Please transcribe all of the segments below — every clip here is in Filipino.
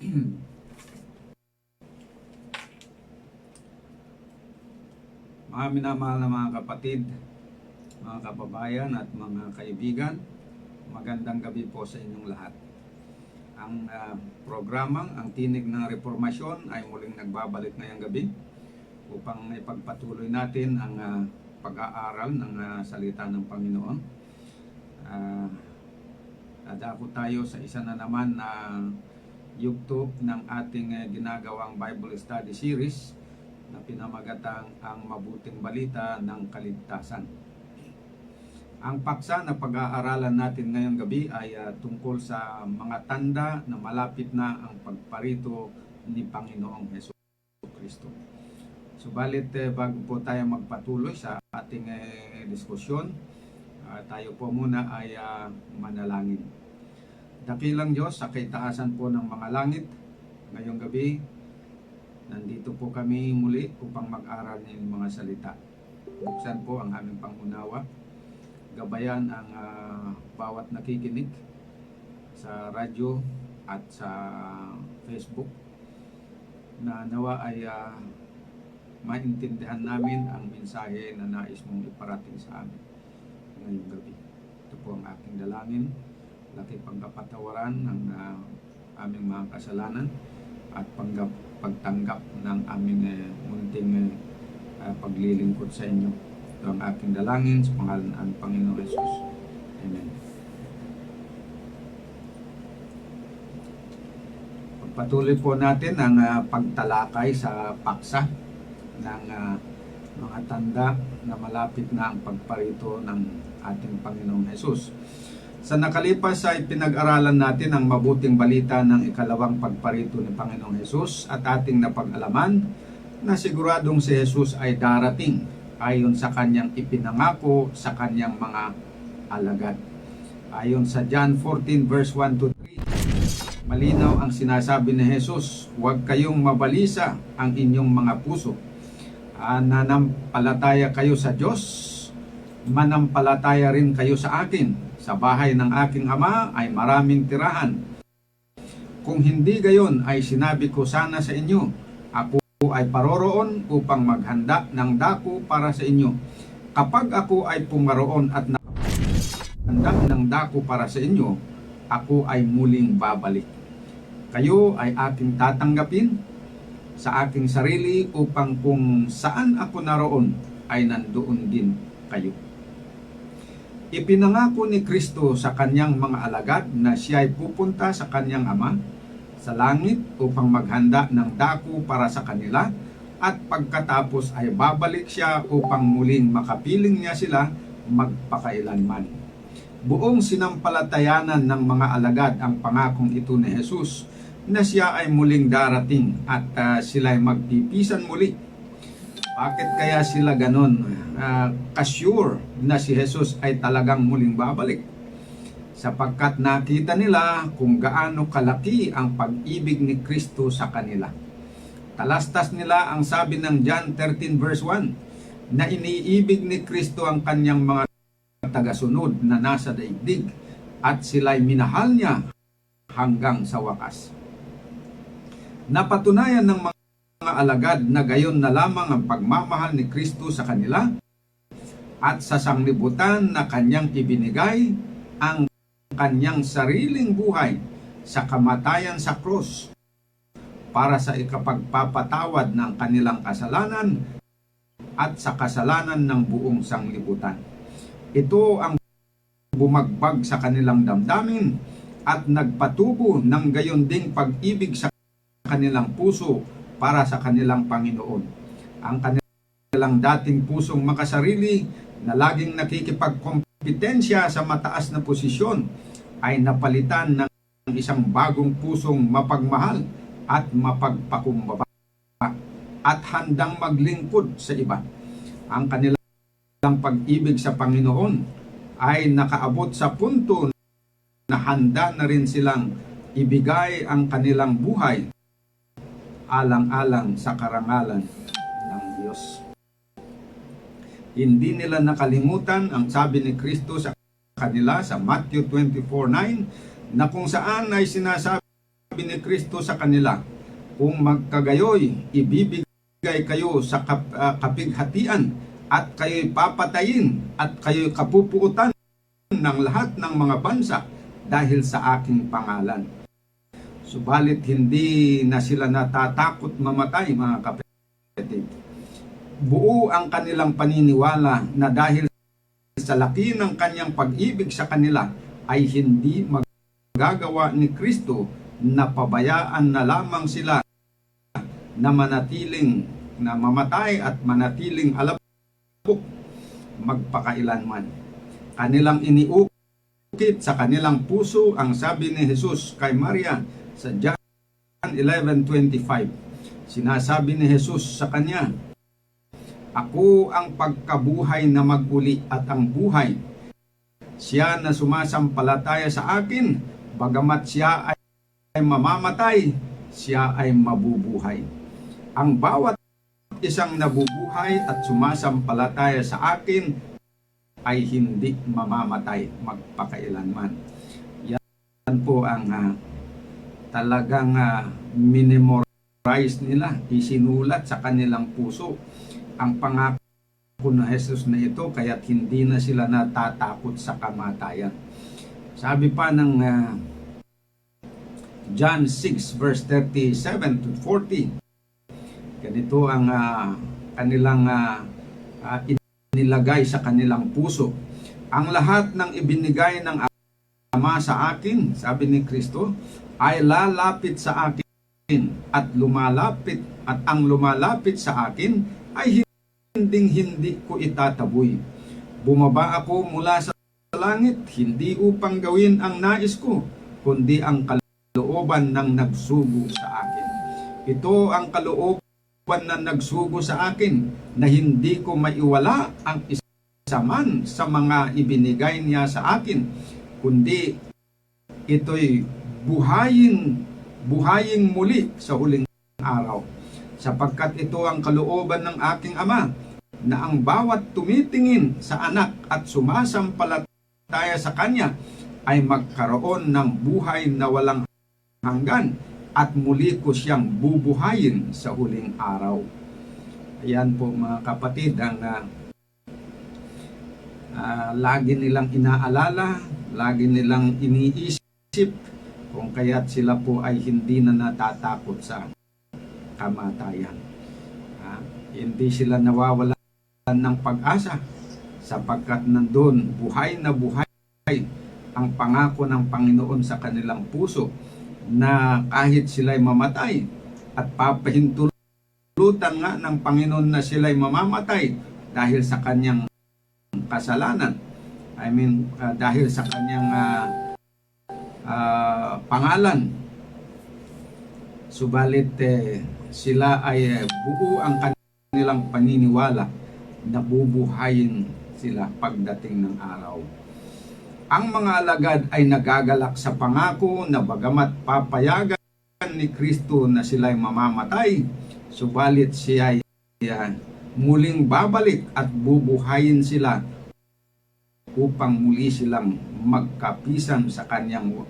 Mga minamahal na mga kapatid, mga kababayan at mga kaibigan, magandang gabi po sa inyong lahat. Ang programang Ang Tinig ng Reformasyon ay muling nagbabalik ngayong gabi upang ipagpatuloy natin ang pag-aaral ng salita ng Panginoon. Dadako tayo sa isa na naman na yugto ng ating ginagawang Bible Study Series na pinamagatang Ang Mabuting Balita ng Kaligtasan. Ang paksa na pag-aaralan natin ngayong gabi ay tungkol sa mga tanda na malapit na ang pagparito ni Panginoong Hesus Kristo. Subalit bago po tayo magpatuloy sa ating diskusyon, tayo po muna ay manalangin. Dakilang Diyos, sa kaitaasan po ng mga langit, ngayong gabi, nandito po kami muli upang mag-aral ng mga salita. Buksan po ang aming pangunawa, gabayan ang bawat nakikinig sa radyo at sa Facebook, na nawa ay maintindihan namin ang mensahe na nais mong iparating sa amin ngayong gabi. Ito po ang aking dalangin, laki pagkapatawaran ng aming mga kasalanan at pagtanggap ng aming munting paglilingkod sa inyo. Ito ang aking dalangin sa pangalan ng Panginoong Hesus. Amen. Pagpatuloy po natin ang pagtalakay sa paksa ng mga tanda na malapit na ang pagparito ng ating Panginoong Hesus. Sa nakalipas ay pinag-aralan natin ang mabuting balita ng ikalawang pagparito ni Panginoong Hesus at ating napag-alaman na siguradong si Hesus ay darating ayon sa kanyang ipinangako sa kanyang mga alagad. Ayon sa John 14 verse 1 to 3, malinaw ang sinasabi ni Hesus, huwag kayong mabalisa ang inyong mga puso. Nanampalataya kayo sa Diyos, manampalataya rin kayo sa akin. Sa bahay ng aking ama ay maraming tirahan. Kung hindi gayon ay sinabi ko sana sa inyo, ako ay paroroon upang maghanda ng dako para sa inyo. Kapag ako ay pumaroon at naghanda ng dako para sa inyo, ako ay muling babalik. Kayo ay aking tatanggapin sa aking sarili upang kung saan ako naroon ay nandoon din kayo. Ipinangako ni Kristo sa kanyang mga alagad na siya ay pupunta sa kanyang ama sa langit upang maghanda ng dako para sa kanila at pagkatapos ay babalik siya upang muling makapiling niya sila magpakailanman. Buong sinampalatayanan ng mga alagad ang pangakong ito ni Hesus na siya ay muling darating at sila ay magpipisan muli. Bakit kaya sila ganon ka-sure na si Hesus ay talagang muling babalik? Sapagkat nakita nila kung gaano kalaki ang pag-ibig ni Kristo sa kanila. Talastas nila ang sabi ng John 13 verse 1 na iniibig ni Kristo ang kanyang mga tagasunod na nasa daigdig at sila'y minahal niya hanggang sa wakas. Napatunayan ng mga alagad na gayon na lamang ang pagmamahal ni Kristo sa kanila at sa sanglibutan na kanyang ibinigay ang kanyang sariling buhay sa kamatayan sa krus para sa ikapagpapatawad ng kanilang kasalanan at sa kasalanan ng buong sanglibutan. Ito ang bumagbag sa kanilang damdamin at nagpatubo ng gayon ding pag-ibig sa kanilang puso para sa kanilang Panginoon. Ang kanilang dating pusong makasarili na laging nakikipagkompetensya sa mataas na posisyon ay napalitan ng isang bagong pusong mapagmahal at mapagpakumbaba at handang maglingkod sa iba. Ang kanilang pag-ibig sa Panginoon ay nakaabot sa punto na handa na rin silang ibigay ang kanilang buhay alang-alang sa karangalan ng Diyos. Hindi nila nakalimutan ang sabi ni Kristo sa kanila sa Matthew 24:9 na kung saan ay sinasabi sabi ni Kristo sa kanila, kung magkagayoy, ibibigay kayo sa kapighatian at kayo'y papatayin at kayo'y kapupuutan ng lahat ng mga bansa dahil sa aking pangalan. Subalit hindi na sila natatakot mamatay, mga kapatid. Buo ang kanilang paniniwala na dahil sa laki ng kanyang pag-ibig sa kanila ay hindi magagawa ni Kristo na pabayaan na lamang sila na manatiling na mamatay at manatiling alabok magpakailanman. Kanilang iniukit sa kanilang puso ang sabi ni Jesus kay Maria sa John 11:25. Sinasabi ni Jesus sa kanya, ako ang pagkabuhay na maguli at ang buhay. Siya na sumasampalataya sa akin, bagamat siya ay mamamatay, siya ay mabubuhay. Ang bawat isang nabubuhay at sumasampalataya sa akin ay hindi mamamatay magpakailanman. Yan po ang talagang minimorize nila, isinulat sa kanilang puso ang pangako ni Jesus na ito, kaya't hindi na sila natatakot sa kamatayan. Sabi pa ng John 6 verse 37 to 40, ganito ang kanilang inilagay sa kanilang puso. Ang lahat ng ibinigay ng Ama sa akin, sabi ni Kristo, ay lalapit sa akin at lumalapit, at ang lumalapit sa akin ay hindi ko itataboy. Bumaba ako mula sa langit, hindi upang gawin ang nais ko, kundi ang kalooban ng nagsugo sa akin. Ito ang kalooban ng nagsugo sa akin, na hindi ko maiwala ang isa man sa mga ibinigay niya sa akin, kundi ito'y buhayin muli sa huling araw. Sapagkat ito ang kalooban ng aking Ama, na ang bawat tumitingin sa anak at sumasampalataya sa kanya ay magkaroon ng buhay na walang hanggan, at muli ko siyang bubuhayin sa huling araw. Ayan po mga kapatid ang lagi nilang inaalala, lagi nilang iniisip, kung kaya't sila po ay hindi na natatakot sa kamatayan. Hindi sila nawawalan ng pag-asa, sapagkat nandun buhay na buhay ang pangako ng Panginoon sa kanilang puso, na kahit sila'y mamatay at papahintulutan nga ng Panginoon na sila'y mamamatay dahil sa kanyang kasalanan, dahil sa kanyang pangalan, subalit sila ay buo ang kanilang paniniwala na bubuhayin sila pagdating ng araw. Ang mga alagad ay nagagalak sa pangako na bagamat papayagan ni Kristo na sila'y mamamatay, subalit siya ay muling babalik at bubuhayin sila upang muli silang magkapisan sa kanyang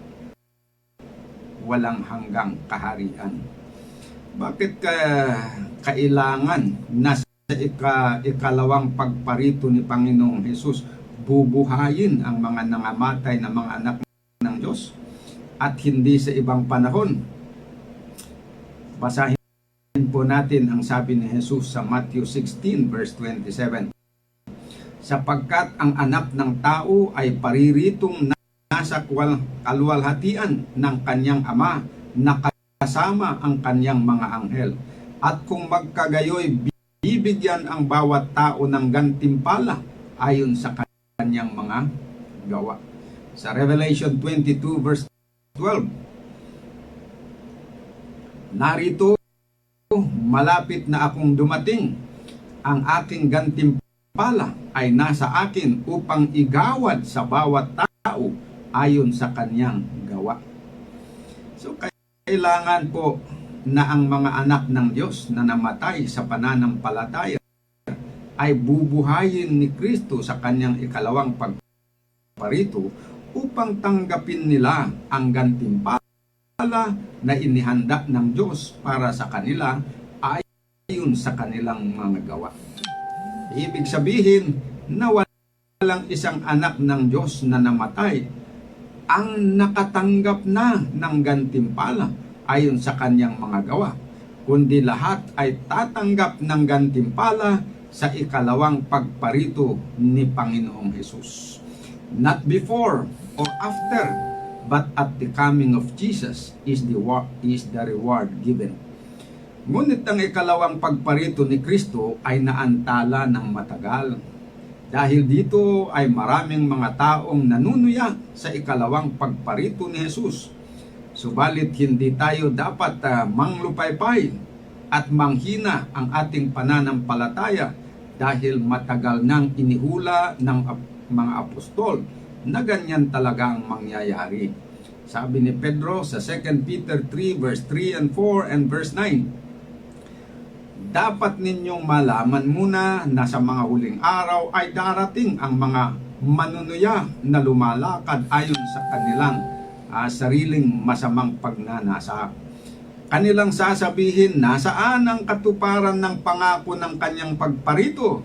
walang hanggang kaharian. Bakit kailangan na sa ikalawang pagparito ni Panginoong Hesus bubuhayin ang mga nangamatay na mga anak ng Diyos at hindi sa ibang panahon? Basahin po natin ang sabi ni Jesus sa Matthew 16 verse 27. Sapagkat ang anak ng tao ay pariritong nasa kaluwalhatian ng kanyang Ama, na kasama ang kanyang mga anghel. At kung magkagayoy, bibigyan ang bawat tao ng gantimpala ayon sa kanyang mga gawa. Sa Revelation 22 verse 12, narito, malapit na akong dumating, ang aking gantimpala ay nasa akin upang igawad sa bawat tao ayon sa kanyang gawa. So kailangan po na ang mga anak ng Diyos na namatay sa pananampalataya ay bubuhayin ni Kristo sa kanyang ikalawang pagparito upang tanggapin nila ang gantimpala na inihanda ng Diyos para sa kanila ayon sa kanilang mga gawa. Ibig sabihin na walang isang anak ng Diyos na namatay ang nakatanggap na ng gantimpala ayon sa kanyang mga gawa, kundi lahat ay tatanggap ng gantimpala sa ikalawang pagparito ni Panginoong Hesus. Not before or after, but at the coming of Jesus is the reward given. Ngunit ang ikalawang pagparito ni Kristo ay naantala ng matagal. Dahil dito ay maraming mga taong nanunuya sa ikalawang pagparito ni Jesus. Subalit hindi tayo dapat manglupaypay at manghina ang ating pananampalataya dahil matagal nang inihula ng mga apostol na ganyan talaga ang mangyayari. Sabi ni Pedro sa 2 Peter 3 verse 3 and 4 and verse 9, dapat ninyong malaman muna na sa mga huling araw ay darating ang mga manunuya na lumalakad ayon sa kanilang sariling masamang pagnanasa. Kanilang sasabihin, nasaan ang katuparan ng pangako ng kanyang pagparito?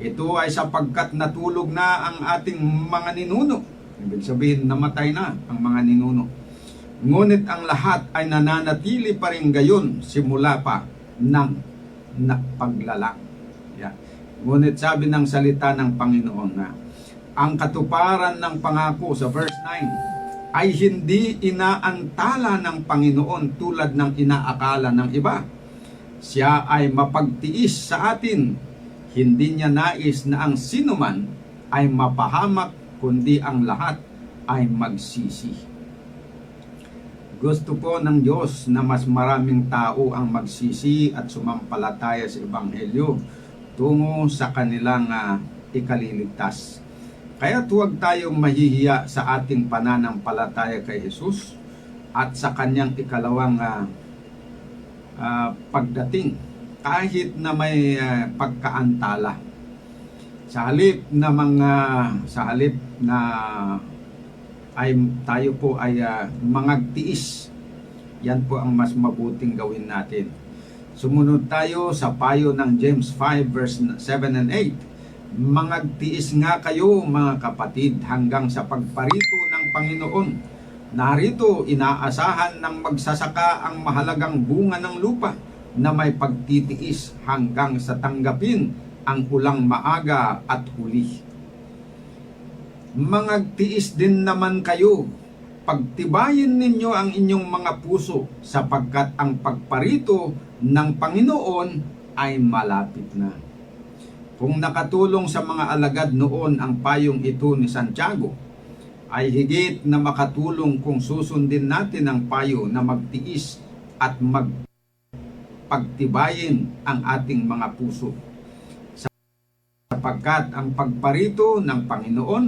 Ito ay sapagkat natulog na ang ating mga ninuno. Ibig sabihin, namatay na ang mga ninuno. Ngunit ang lahat ay nananatili pa rin gayon simula pa ng paglalang. Yeah. Ngunit sabi ng salita ng Panginoon na ang katuparan ng pangako sa verse 9 ay hindi inaantala ng Panginoon tulad ng inaakala ng iba. Siya ay mapagtiis sa atin. Hindi niya nais na ang sinuman ay mapahamak, kundi ang lahat ay magsisi. Gusto po ng Diyos na mas maraming tao ang magsisi at sumampalataya sa Ebanghelyo tungo sa kanilang ikaliligtas. Kaya huwag tayong mahihiya sa ating pananampalataya kay Jesus at sa kanyang ikalawang pagdating kahit na may pagkaantala. Sa halip na ay tayo po ay mangagtiis. Yan po ang mas mabuting gawin natin. Sumunod tayo sa payo ng James 5 verse 7 and 8. Mangagtiis nga kayo mga kapatid hanggang sa pagparito ng Panginoon. Narito inaasahan ng magsasaka ang mahalagang bunga ng lupa na may pagtitiis hanggang sa tanggapin ang ulang maaga at huli. Mangagtiis din naman kayo, pagtibayin ninyo ang inyong mga puso sapagkat ang pagparito ng Panginoon ay malapit na. Kung nakatulong sa mga alagad noon ang payong ito ni Santiago, ay higit na makatulong kung susundin natin ang payo na magtiis at pagtibayin ang ating mga puso. Sapagkat ang pagparito ng Panginoon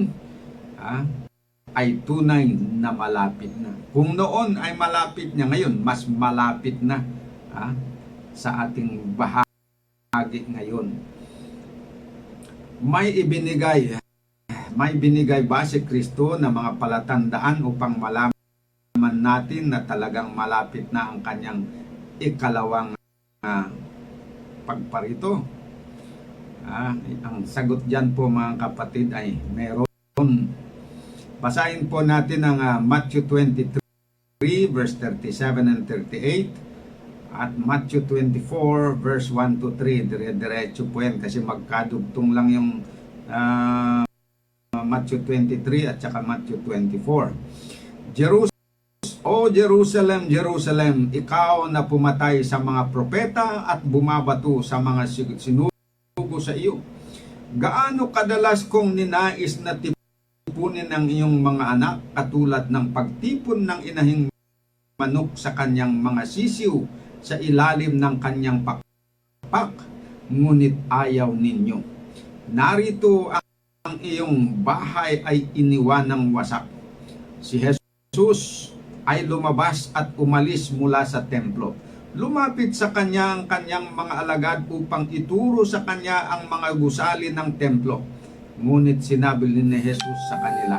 ay tunay na malapit na. Kung noon ay malapit niya, ngayon mas malapit na sa ating bahagi ngayon. May binigay ba si Kristo na mga palatandaan upang malaman natin na talagang malapit na ang kanyang ikalawang pagparito? Ang sagot dyan po mga kapatid ay meron. Basahin po natin ang Matthew 23 verse 37 and 38 at Matthew 24 verse 1 to 3. Dire-diretso po yan kasi magkadugtong lang yung Matthew 23 at saka Matthew 24. O Jerusalem, Jerusalem, ikaw na pumatay sa mga propeta at bumabato sa mga sinugo sa iyo. Gaano kadalas kong ninais na tipunin ang iyong mga anak katulad ng pagtipon ng inahing manok sa kanyang mga sisiw sa ilalim ng kanyang pakpak, ngunit ayaw ninyo. Narito ang iyong bahay ay iniwanang wasak. Si Jesus ay lumabas at umalis mula sa templo. Lumapit sa kanya ang kanyang mga alagad upang ituro sa kanya ang mga gusali ng templo. Ngunit sinabi ni Jesus sa kanila,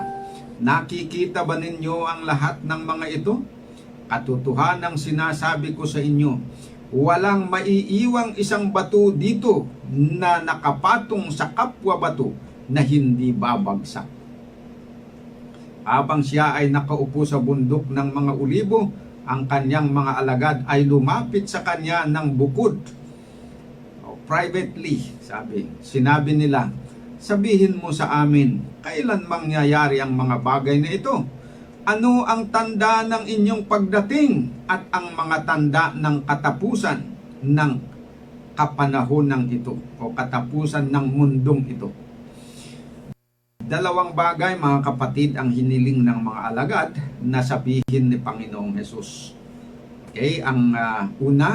nakikita ba ninyo ang lahat ng mga ito? Katotohanang sinasabi ko sa inyo, walang maiiwang isang bato dito na nakapatong sa kapwa bato na hindi babagsak. Habang siya ay nakaupo sa bundok ng mga ulibo, ang kanyang mga alagad ay lumapit sa kanya ng bukod. Privately, sinabi nila, sabihin mo sa amin, kailan mangyayari ang mga bagay na ito? Ano ang tanda ng inyong pagdating at ang mga tanda ng katapusan ng kapanahon ito o katapusan ng mundong ito? Dalawang bagay, mga kapatid, ang hiniling ng mga alagad na sabihin ni Panginoong Hesus. Okay, ang una,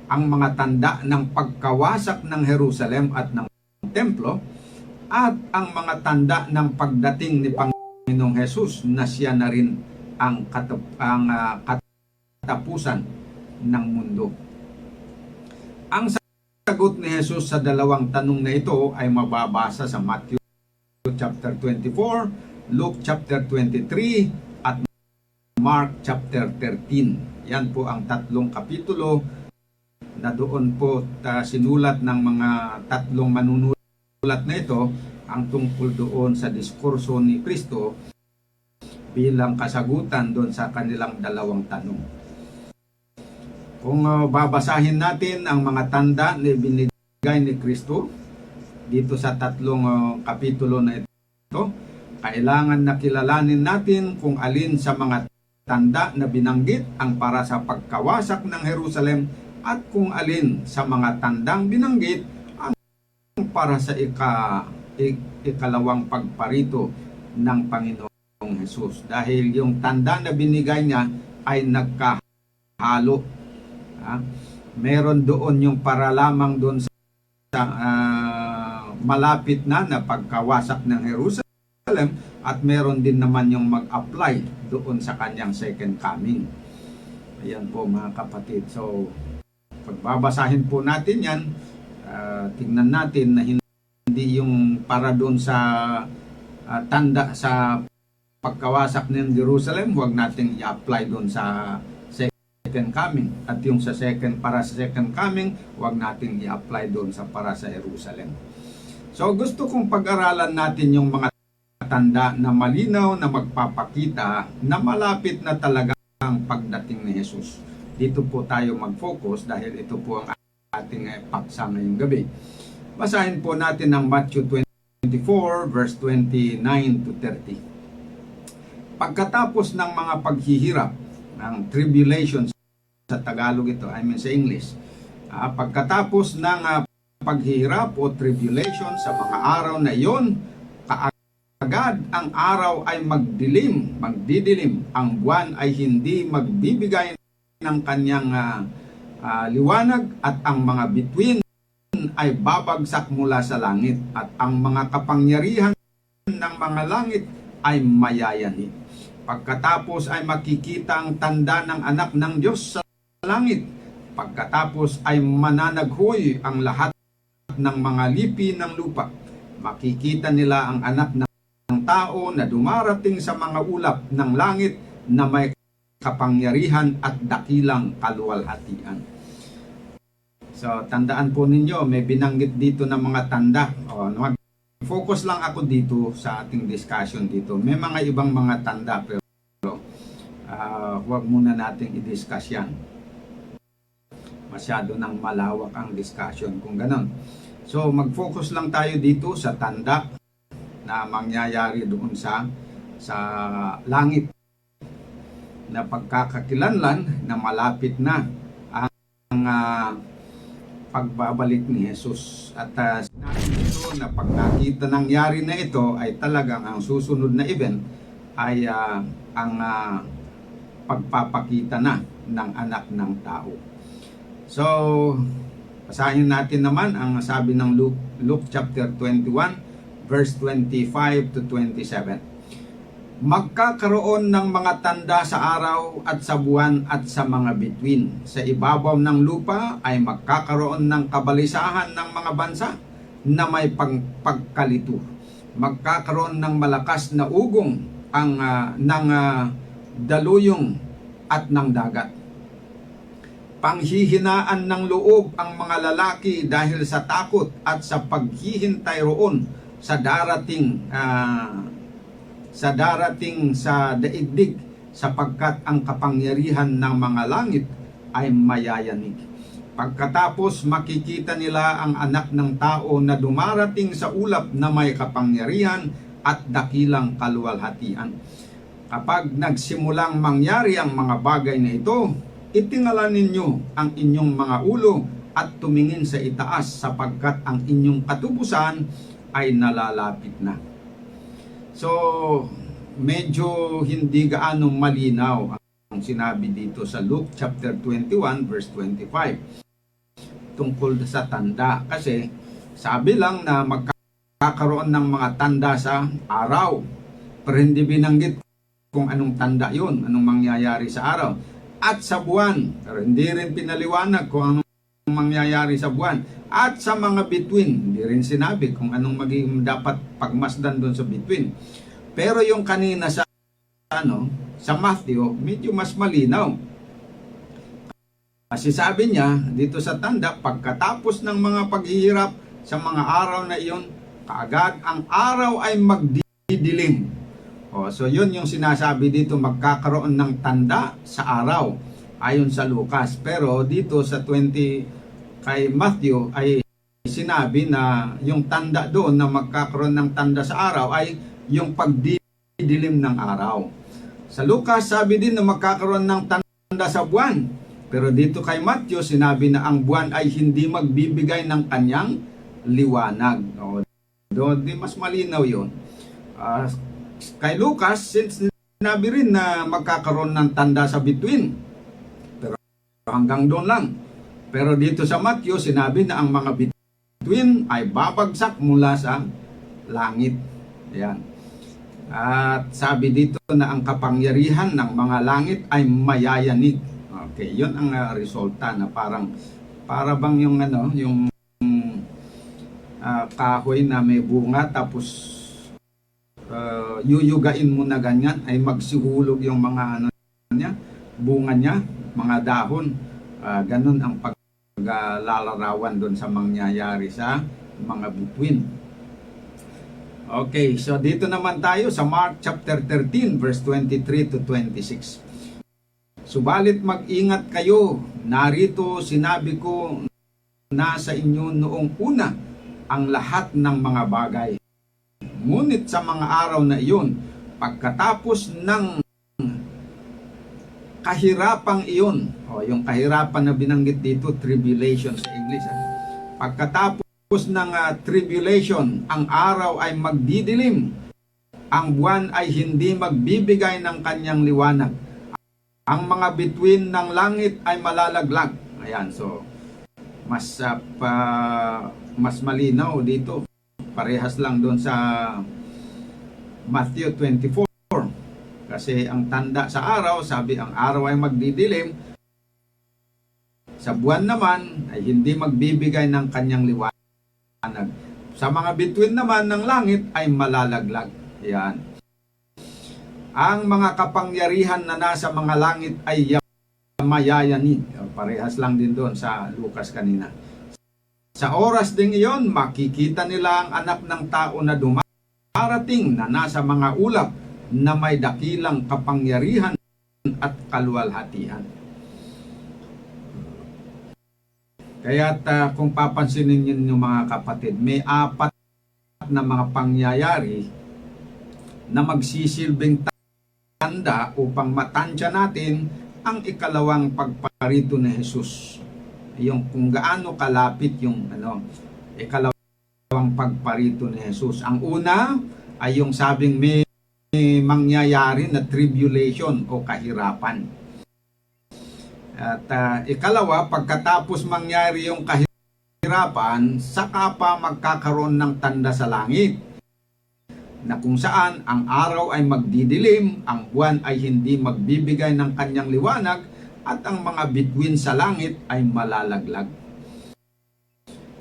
ang mga tanda ng pagkawasak ng Jerusalem at ng templo, at ang mga tanda ng pagdating ni Panginoong Hesus na siya na rin ang katapusan ng mundo. Ang sagot ni Hesus sa dalawang tanong na ito ay mababasa sa Matthew chapter 24, Luke chapter 23, at Mark chapter 13. Yan po ang tatlong kapitulo na doon po sinulat ng mga tatlong manunulat na ito ang tungkol doon sa diskurso ni Kristo bilang kasagutan doon sa kanilang dalawang tanong. Kung babasahin natin ang mga tanda na binigay ni Kristo dito sa tatlong kapitulo na ito, kailangan na kilalanin natin kung alin sa mga tanda na binanggit ang para sa pagkawasak ng Jerusalem at kung alin sa mga tandang binanggit ang para sa ikalawang pagparito ng Panginoong Hesus. Dahil yung tanda na binigay niya ay nagkahalo. Meron doon yung para lamang doon sa malapit na pagkawasak ng Jerusalem at meron din naman yung mag-apply doon sa kanyang second coming. Ayan po, mga kapatid. So, pagbabasahin po natin yan, tingnan natin na hindi yung para doon sa tanda sa pagkawasak ng Jerusalem, huwag nating i-apply doon sa second coming. At yung sa para sa second coming, huwag nating i-apply doon sa para sa Jerusalem. So gusto kong pag-aralan natin yung mga tanda na malinaw na magpapakita na malapit na talaga ang pagdating ni Jesus. Dito po tayo mag-focus dahil ito po ang ating paksa ngayong gabi. Basahin po natin ang Matthew 24 verse 29 to 30. Pagkatapos ng mga paghihirap, ng tribulations sa Tagalog ito, sa English. Pagkatapos ng paghihirap o tribulation sa mga araw na iyon, kaagad ang araw ay magdidilim, ang buwan ay hindi magbibigay ng kanyang liwanag at ang mga bituin ay babagsak mula sa langit at ang mga kapangyarihan ng mga langit ay mayayanid. Pagkatapos ay makikita ang tanda ng anak ng Diyos sa langit. Pagkatapos ay mananaghoy ang lahat ng mga lipi ng lupa. Makikita nila ang anak ng tao na dumarating sa mga ulap ng langit na may kapangyarihan at dakilang kaluwalhatian. So, tandaan po ninyo, may binanggit dito ng mga tanda. Focus lang ako dito sa ating discussion dito. May mga ibang mga tanda pero huwag muna nating i-discuss yan. Masyado nang malawak ang discussion kung ganon. So mag-focus lang tayo dito sa tanda na mangyayari doon sa langit na pagkakakilanlan na malapit na ang pagbabalik ni Jesus. At sinabi dito na pag nakita nangyari na ito ay talagang ang susunod na event ay ang pagpapakita na ng anak ng tao. So, basahin natin naman ang sabi ng Luke chapter 21 verse 25 to 27. Magkakaroon ng mga tanda sa araw at sa buwan at sa mga bituin. Sa ibabaw ng lupa ay magkakaroon ng kabalisahan ng mga bansa na may pagkalito. Magkakaroon ng malakas na ugong ng daluyong at ng dagat. Panghihinaan ng loob ang mga lalaki dahil sa takot at sa paghihintay roon sa darating sa daigdig, sapagkat ang kapangyarihan ng mga langit ay mayayanig. Pagkatapos makikita nila ang anak ng tao na dumarating sa ulap na may kapangyarihan at dakilang kaluwalhatian. Kapag nagsimulang mangyari ang mga bagay na ito, itingala ninyo ang inyong mga ulo at tumingin sa itaas, sapagkat ang inyong katubusan ay nalalapit na. So, medyo hindi gaano malinaw ang sinabi dito sa Luke chapter 21 verse 25 tungkol sa tanda. Kasi sabi lang na magkakaroon ng mga tanda sa araw, pero hindi binanggit kung anong tanda yun, anong mangyayari sa araw. At sa buwan, pero hindi rin pinaliwanag kung anong mangyayari sa buwan. At sa mga bituin, hindi rin sinabi kung anong magiging dapat pagmasdan doon sa bituin. Pero yung kanina sa Matthew, medyo mas malinaw. Kasi sabi niya dito sa tanda, pagkatapos ng mga paghihirap sa mga araw na iyon, kaagad ang araw ay magdidilim. So yun yung sinasabi dito, magkakaroon ng tanda sa araw ayon sa Lucas. Pero dito sa 20 kay Matthew ay sinabi na yung tanda doon na magkakaroon ng tanda sa araw ay yung pagdidilim ng araw. Sa Lucas sabi din na magkakaroon ng tanda sa buwan. Pero dito kay Matthew sinabi na ang buwan ay hindi magbibigay ng kanyang liwanag. Doon di mas malinaw yun. Kay Lucas, sinabi rin na magkakaroon ng tanda sa bituin. Pero hanggang doon lang. Pero dito sa Matthew, sinabi na ang mga bituin ay babagsak mula sa langit. Ayan. At sabi dito na ang kapangyarihan ng mga langit ay mayayanig. Okay, yun ang resulta na para bang yung kahoy na may bunga tapos yuyugain mo na ganyan ay magsihulog yung mga bunga niya, mga dahon. Ganun ang paglalarawan doon sa mangyayari sa mga bituin. Okay, so dito naman tayo sa Mark chapter 13 verse 23 to 26. Subalit mag-ingat kayo, narito sinabi ko na sa inyo noong una ang lahat ng mga bagay. Ngunit sa mga araw na iyon, pagkatapos ng kahirapang iyon, yung kahirapan na binanggit dito, tribulation sa English. Pagkatapos ng tribulation, ang araw ay magdidilim, ang buwan ay hindi magbibigay ng kanyang liwanag, ang mga bituin ng langit ay malalaglag. Ayan, so mas malinaw dito. Parehas lang doon sa Matthew 24. Kasi ang tanda sa araw, sabi ang araw ay magdidilim. Sa buwan naman ay hindi magbibigay ng kanyang liwanag. Sa mga bituin naman ng langit ay malalaglag. Yan. Ang mga kapangyarihan na nasa mga langit ay mayayanig. Parehas lang din doon sa Lucas kanina. Sa oras ding iyon, makikita nila ang anak ng tao na dumarating na nasa mga ulap na may dakilang kapangyarihan at kaluwalhatian. Kaya't kung papansinin niyo mga kapatid, may 4 na mga pangyayari na magsisilbing tanda upang matansya natin ang ikalawang pagparito ni Jesus. Yung kung gaano kalapit yung ikalawang pagparito ni Jesus. Ang una ay yung sabing may mangyayari na tribulation o kahirapan. At ikalawa, pagkatapos mangyari yung kahirapan, saka pa magkakaroon ng tanda sa langit na kung saan ang araw ay magdidilim, ang buwan ay hindi magbibigay ng kanyang liwanag, at ang mga bituin sa langit ay malalaglag.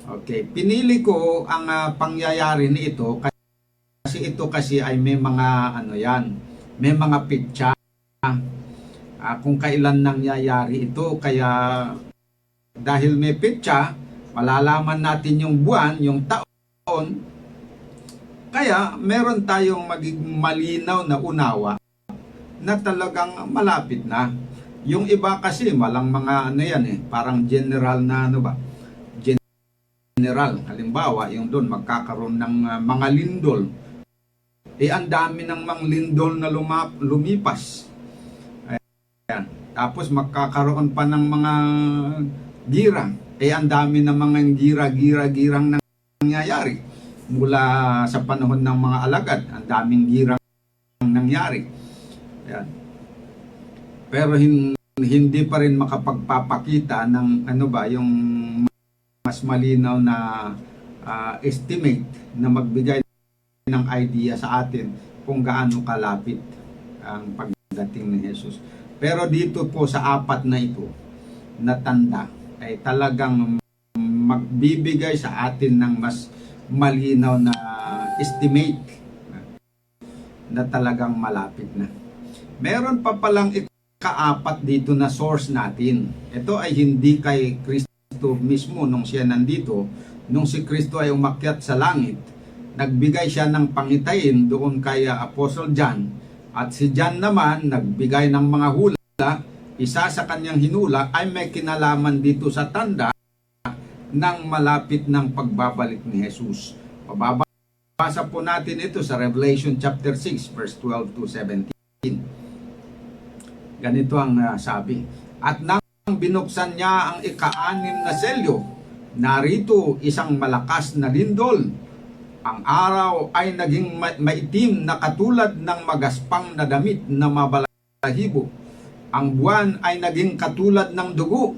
Okay, pinili ko ang pangyayari ni ito kasi ito ay may mga may mga pitsa. kung kailan nangyayari ito. Kaya dahil may petsa, malalaman natin yung buwan, yung taon, kaya meron tayong magiging malinaw na unawa na talagang malapit na. Yung iba kasi walang mga ano yan parang general na ano ba? General. Halimbawa, yung doon magkakaroon ng mga lindol. Ang dami ng mga lindol na lumipas. Ayan. Tapos magkakaroon pa ng mga gira. Ang dami ng mga gira-girang nangyayari. Mula sa panahon ng mga alagad, ang daming girang nangyari. Ayan. Pero hindi pa rin makapagpapakita ng ano ba, yung mas malinaw na estimate na magbigay ng idea sa atin kung gaano kalapit ang pagdating ni Jesus. Pero dito po sa apat na ito na tanda ay talagang magbibigay sa atin ng mas malinaw na estimate na talagang malapit na. Meron pa palang ikaapat dito na source natin. Ito ay hindi kay Kristo mismo nung siya nandito. Nung si Kristo ay umakyat sa langit, nagbigay siya ng pangitayin doon kay Apostle John. At si John naman nagbigay ng mga hula. Isa sa kanyang hinula ay may kinalaman dito sa tanda ng malapit ng pagbabalik ni Jesus. Mababasa po natin ito sa Revelation chapter 6 verse 12 to 17. Ganito ang sabi. At nang binuksan niya ang ika-6 na selyo, narito isang malakas na lindol. Ang araw ay naging maitim na katulad ng magaspang na damit na mabalahibo. Ang buwan ay naging katulad ng dugo.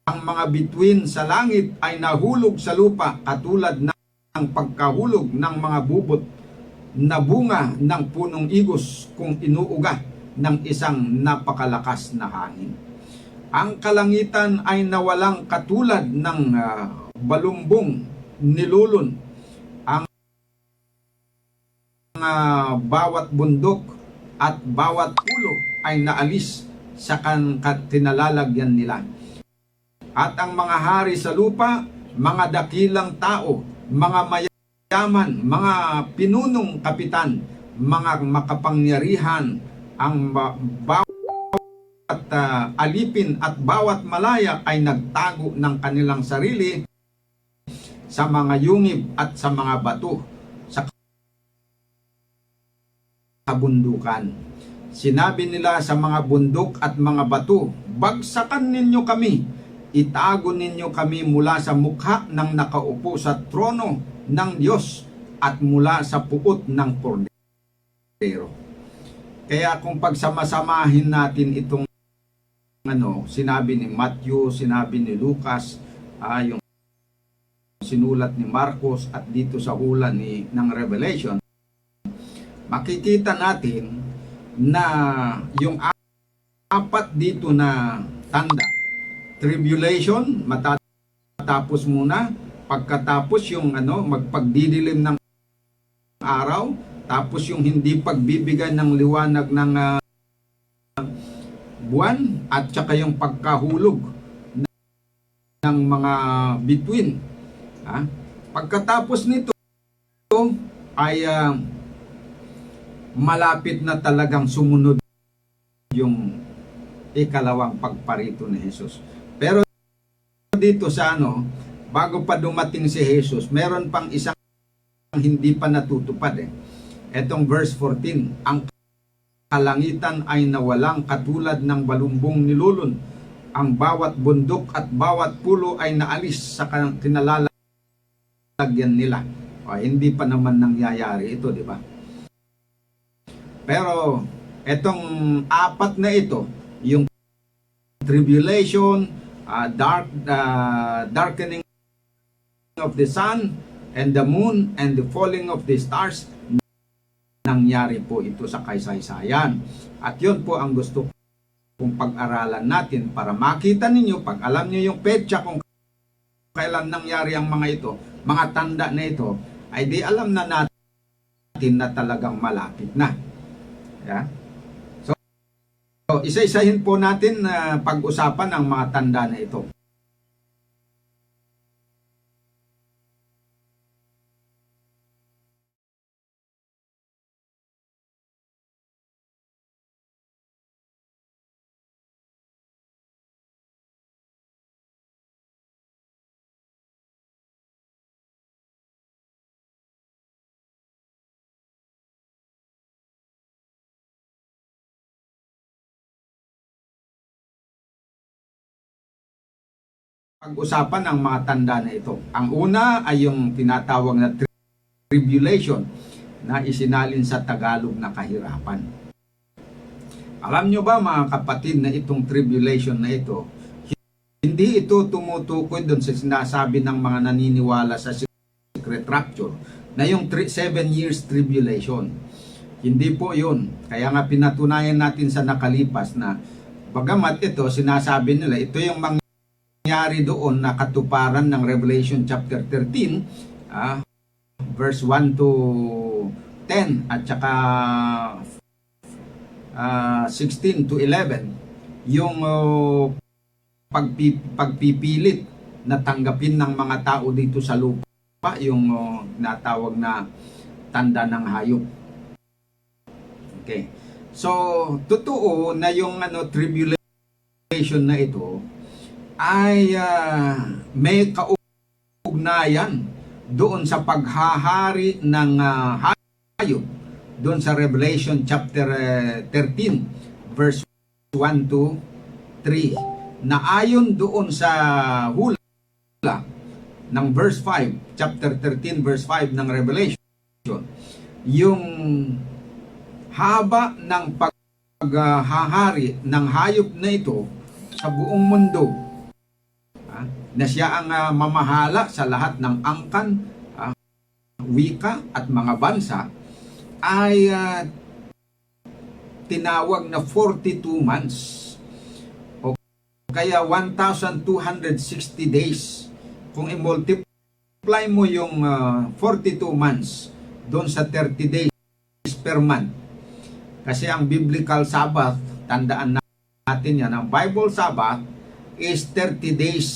Ang mga bituin sa langit ay nahulog sa lupa katulad ng pagkahulog ng mga bubot na bunga ng punong igos kung inuuga ng isang napakalakas na hangin. Ang kalangitan ay nawalang katulad ng balumbong nilulun. Ang bawat bundok at bawat pulo ay naalis sa tinalalagyan nila. At ang mga hari sa lupa, mga dakilang tao, mga mayaman, mga pinunong kapitan, mga makapangyarihan, ang bawat alipin at bawat malaya ay nagtago ng kanilang sarili sa mga yungib at sa mga bato sa kabundukan. Sinabi nila sa mga bundok at mga bato, bagsakan ninyo kami. Itago ninyo kami mula sa mukha ng nakaupo sa trono ng Diyos at mula sa puot ng kordero. Kaya kung pagsamasamahin natin itong sinabi ni Matthew, sinabi ni Lucas, yung sinulat ni Marcos at dito sa hula ng Revelation, makikita natin na yung apat dito na tanda, tribulation, matatapos muna, pagkatapos yung magpagdidilim ng araw, tapos yung hindi pagbibigay ng liwanag ng buwan, at saka yung pagkahulog ng mga bituin. Pagkatapos nito ay malapit na talagang sumunod yung ikalawang pagparito ni Jesus. Pero dito sa bago pa dumating si Jesus, meron pang isang hindi pa natutupad Etong verse 14, ang kalangitan ay nawalang katulad ng balumbong nilulun. Ang bawat bundok at bawat pulo ay naalis sa kinalalagyan nila. Hindi pa naman nangyayari ito, di ba? Pero etong apat na ito, yung tribulation, darkening of the sun and the moon and the falling of the stars, nangyari po ito sa kasaysayan. At yun po ang gusto kong pag-aralan natin para makita ninyo, pag alam niyo yung petsa kung kailan nangyari ang mga ito, mga tanda na ito, ay di alam na natin na talagang malapit na. Yeah? So isa-isahin po natin na pag-usapan ang mga tanda na ito. Pag-usapan ang mga tanda na ito. Ang una ay yung tinatawag na tribulation na isinalin sa Tagalog na kahirapan. Alam nyo ba mga kapatid na itong tribulation na ito, hindi ito tumutukoy doon sa sinasabi ng mga naniniwala sa secret rapture na yung 7 years tribulation. Hindi po yun. Kaya nga pinatunayan natin sa nakalipas na bagamat ito, sinasabi nila, ito yung nangyari doon na katuparan ng Revelation chapter 13, verse 1 to 10 at saka 16 to 11, yung pagpipilit na tanggapin ng mga tao dito sa lupa, yung natawag na tanda ng hayop. Okay. So, totoo na yung tribulation na ito ay may kaugnayan doon sa paghahari ng hayop doon sa Revelation chapter 13 verse 1 to 3 na ayon doon sa hula ng verse 5, chapter 13 verse 5 ng Revelation, yung haba ng paghahari ng hayop na ito sa buong mundo, na siya ang mamahala sa lahat ng angkan, wika at mga bansa, ay tinawag na 42 months o kaya 1,260 days. Kung i-multiply mo yung 42 months doon sa 30 days per month, kasi ang biblical Sabbath, tandaan natin yan, ang Bible Sabbath is 30 days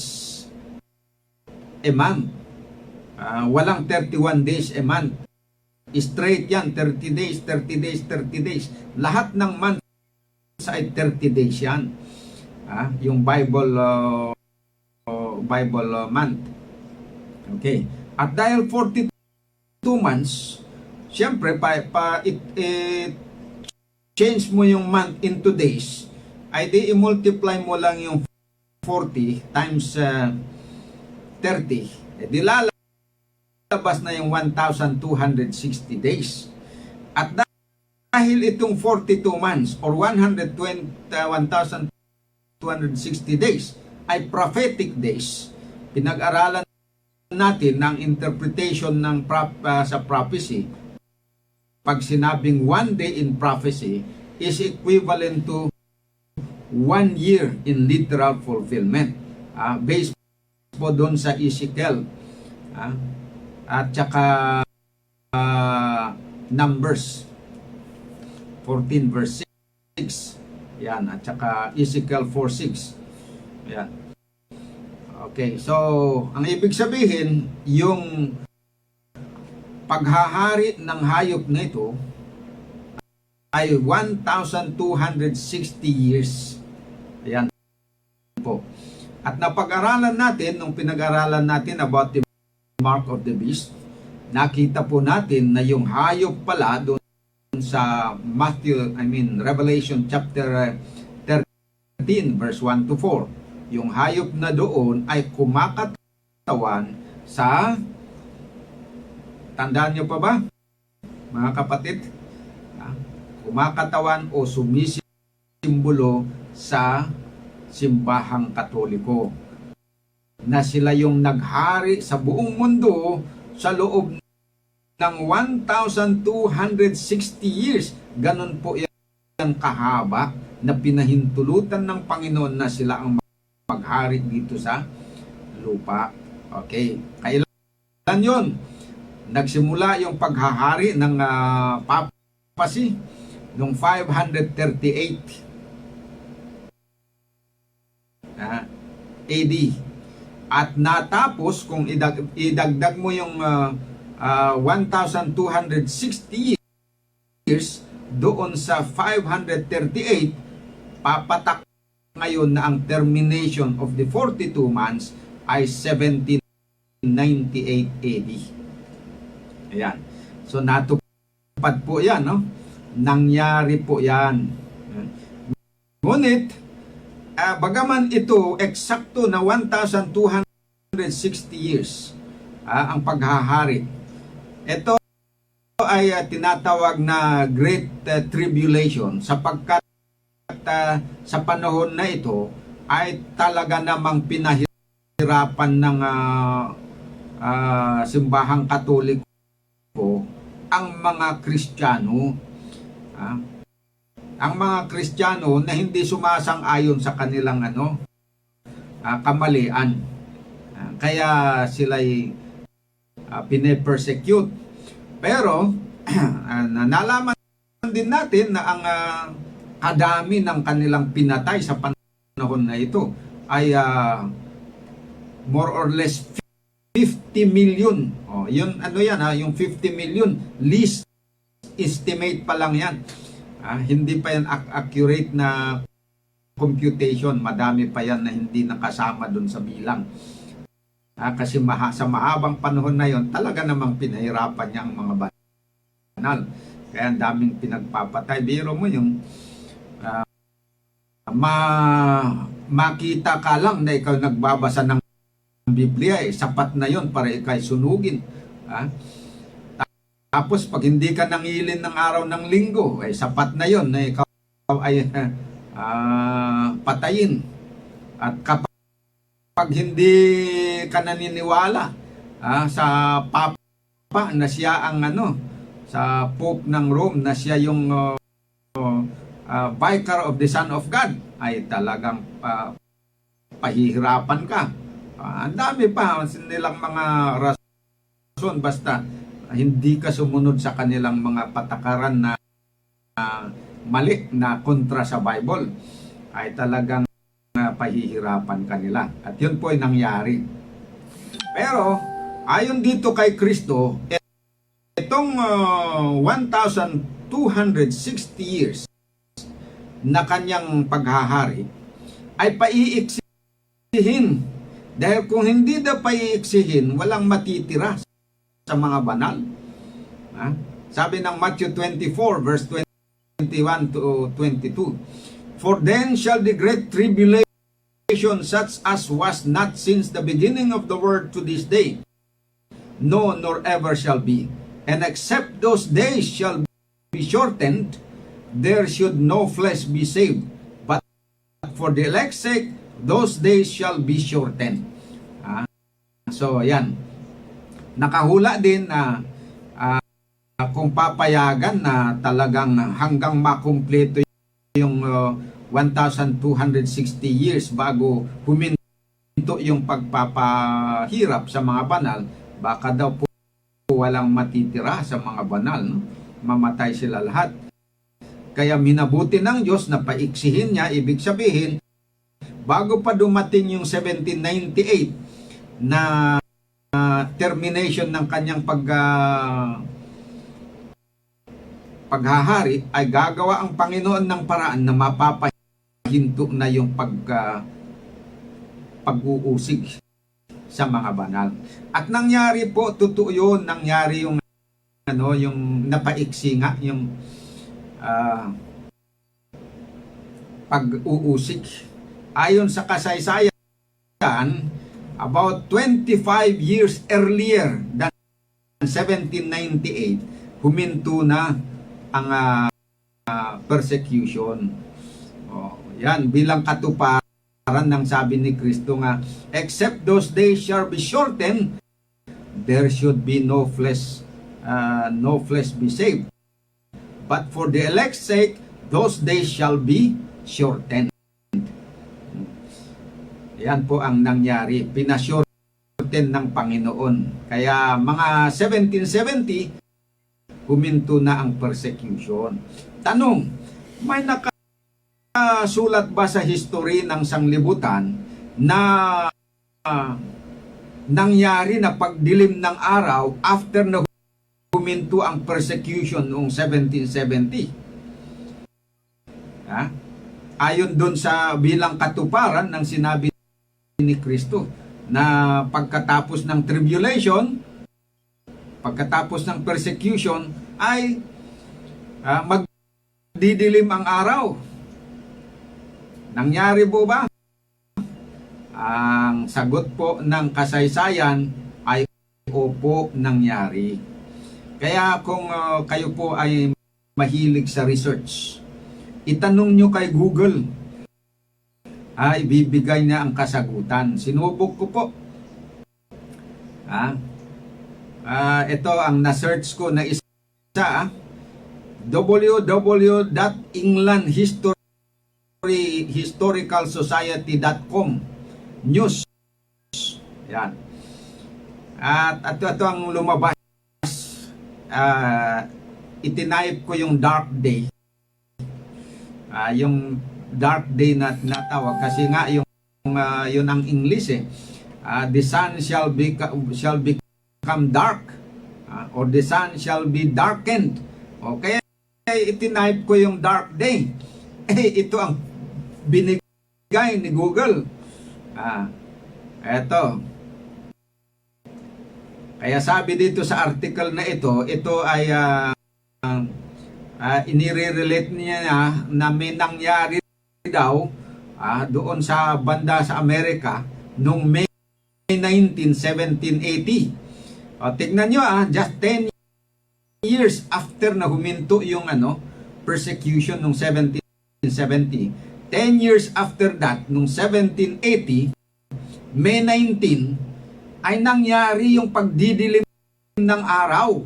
a month. Walang 31 days a month. Straight yan, 30 days, 30 days, 30 days. Lahat ng months ay 30 days yan. Yung Bible month. Okay. At dahil 42 months, siyempre, change mo yung month into days, ay di i-multiply mo lang yung 40 times 30. Di lalabas na yung 1,260 days. At dahil itong 42 months or 1,260 days ay prophetic days, pinag-aralan natin ng interpretation ng sa prophecy. Pag sinabing one day in prophecy is equivalent to 1 year in literal fulfillment. Based po doon sa Ezekiel at saka Numbers 14 verse 6. Yan, at saka Ezekiel 4:6. Yan. Okay, so ang ibig sabihin, yung paghahari ng hayop na ito ay 1,260 years. Ayan po. At napag-aralan natin, nung pinag-aralan natin about the mark of the beast, nakita po natin na yung hayop pala doon sa Revelation chapter 13 verse 1 to 4. Yung hayop na doon ay kumakatawan sa, tandaan nyo pa ba, mga kapatid? Kumakatawan o sumisimbolo sa simbahang Katoliko, na sila yung naghari sa buong mundo sa loob ng 1,260 years. Ganon po yan kahaba na pinahintulutan ng Panginoon na sila ang maghari dito sa lupa. Okay, kailan yun? Nagsimula yung paghahari ng papacy noong 538 AD. At natapos, kung idagdag mo yung 1,260 years doon sa 538, papatak ngayon na ang termination of the 42 months ay 1798 AD. Ayan. So natupad po yan, no? Nangyari po yan. Ngunit, bagaman ito eksakto na 1,260 years ang paghahari, ito ay tinatawag na Great Tribulation, sapagkat sa panahon na ito ay talaga namang pinahirapan ng simbahang Katoliko ang mga Kristiyano. Ang mga Kristiyano na hindi sumasang-ayon sa kanilang kamalian. Kaya sila'y pine-persecute. Pero nalaman din natin na ang kadami ng kanilang pinatay sa panahon na ito ay more or less 50 million. Yun yung 50 million least estimate pa lang yan. Hindi pa yan accurate na computation. Madami pa yan na hindi nakasama dun sa bilang. Kasi sa mahabang panahon na yon, talaga namang pinahirapan niya ang mga banal. Kaya ang daming pinagpapatay. Biro mo yung makita ka lang na ikaw nagbabasa ng Biblia, sapat na yon para ikaw sunugin. Tapos pag hindi ka nangilin ng araw ng linggo, sapat na yon na ikaw ay patayin. At kapag hindi ka naniniwala sa Papa na siya ang sa Pope ng Rome na siya yung Vicar of the Son of God, ay talagang pahihirapan ka. Ang dami pa nilang mga rason, basta hindi ka sumunod sa kanilang mga patakaran na mali na kontra sa Bible, ay talagang pahihirapan kanila. At yun po ay nangyari. Pero ayon dito kay Kristo, itong 1,260 years na kanyang paghahari ay paiiksihin. Dahil kung hindi na paiiksihin, walang matitira sa mga banal. Sabi ng Matthew 24 verse 21 to 22, "For then shall the great tribulation such as was not since the beginning of the world to this day, no, nor ever shall be. And except those days shall be shortened, there should no flesh be saved. But for the elect's sake, those days shall be shortened." So, yan. Nakahula din na kung papayagan na talagang hanggang makumpleto yung 1,260 years bago huminto yung pagpapahirap sa mga banal, baka daw po walang matitira sa mga banal, no? Mamatay sila lahat. Kaya minabuti ng Diyos na paiksihin niya, ibig sabihin, bago pa dumating yung 1798 na termination ng kanyang paghahari, ay gagawa ang Panginoon ng paraan na mapapahinto na yung pag-uusig sa mga banal. At nangyari po, totoo yun, nangyari yung yung napaiksi nga, yung pag-uusig. Ayon sa kasaysayan, about 25 years earlier than 1798, huminto na ang persecution. Yan, bilang katuparan ng sabi ni Kristo nga, "Except those days shall be shortened, there should be no flesh be saved. But for the elect's sake, those days shall be shortened." Yan po ang nangyari. Pinashorten ng Panginoon. Kaya mga 1770, huminto na ang persecution. Tanong, may nakasulat ba sa history ng sanglibutan na nangyari na pagdilim ng araw after na huminto ang persecution noong 1770. Ayon doon sa bilang katuparan ng sinabi ni Kristo na pagkatapos ng tribulation, pagkatapos ng persecution ay magdidilim ang araw. Nangyari po ba? Ang sagot po ng kasaysayan ay opo, nangyari. Kaya kung kayo po ay mahilig sa research, itanong nyo kay Google, ay bibigay niya ang kasagutan. Sinubok ko po. Ito ang na-search ko na isa, www.englandhistoricalsociety.com news. Yan. At ito ang lumabas. Itinipe ko yung dark day. Yung dark day na natawag kasi nga yung yun ang English the sun shall become dark, or the sun shall be darkened. Okay, itinipe ko yung dark day. Ito ang binigay ni Google. Eto. Kaya sabi dito sa article na ito ay inire-relate niya na may nangyari daw doon sa banda sa Amerika noong May 19, 1780. Tignan nyo, just 10 years after na huminto yung persecution noong 1770. 10 years after that, noong 1780, May 19, ay nangyari yung pagdidilim ng araw.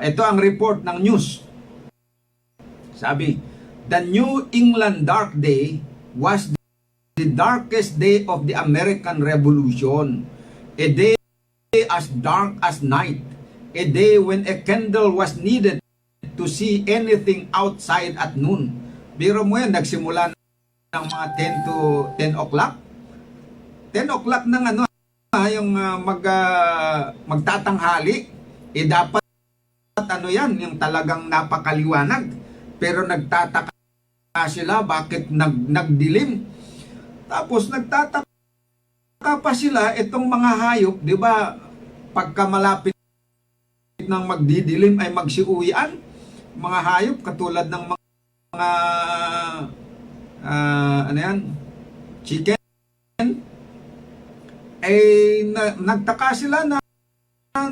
Ito ang report ng news. Sabi, the New England Dark Day was the darkest day of the American Revolution. A day as dark as night. A day when a candle was needed to see anything outside at noon. Biro mo yan, nagsimula ng mga 10 to 10 o'clock. 10 o'clock ng yung magtatanghali. Dapat yan, yung talagang napakaliwanag. Pero nagtataka sila bakit nagdilim. Tapos nagtataka pa sila itong mga hayop, di ba? Pagka malapit ng magdidilim ay magsiuwian. Mga hayop katulad ng mga chicken. Nagtaka sila na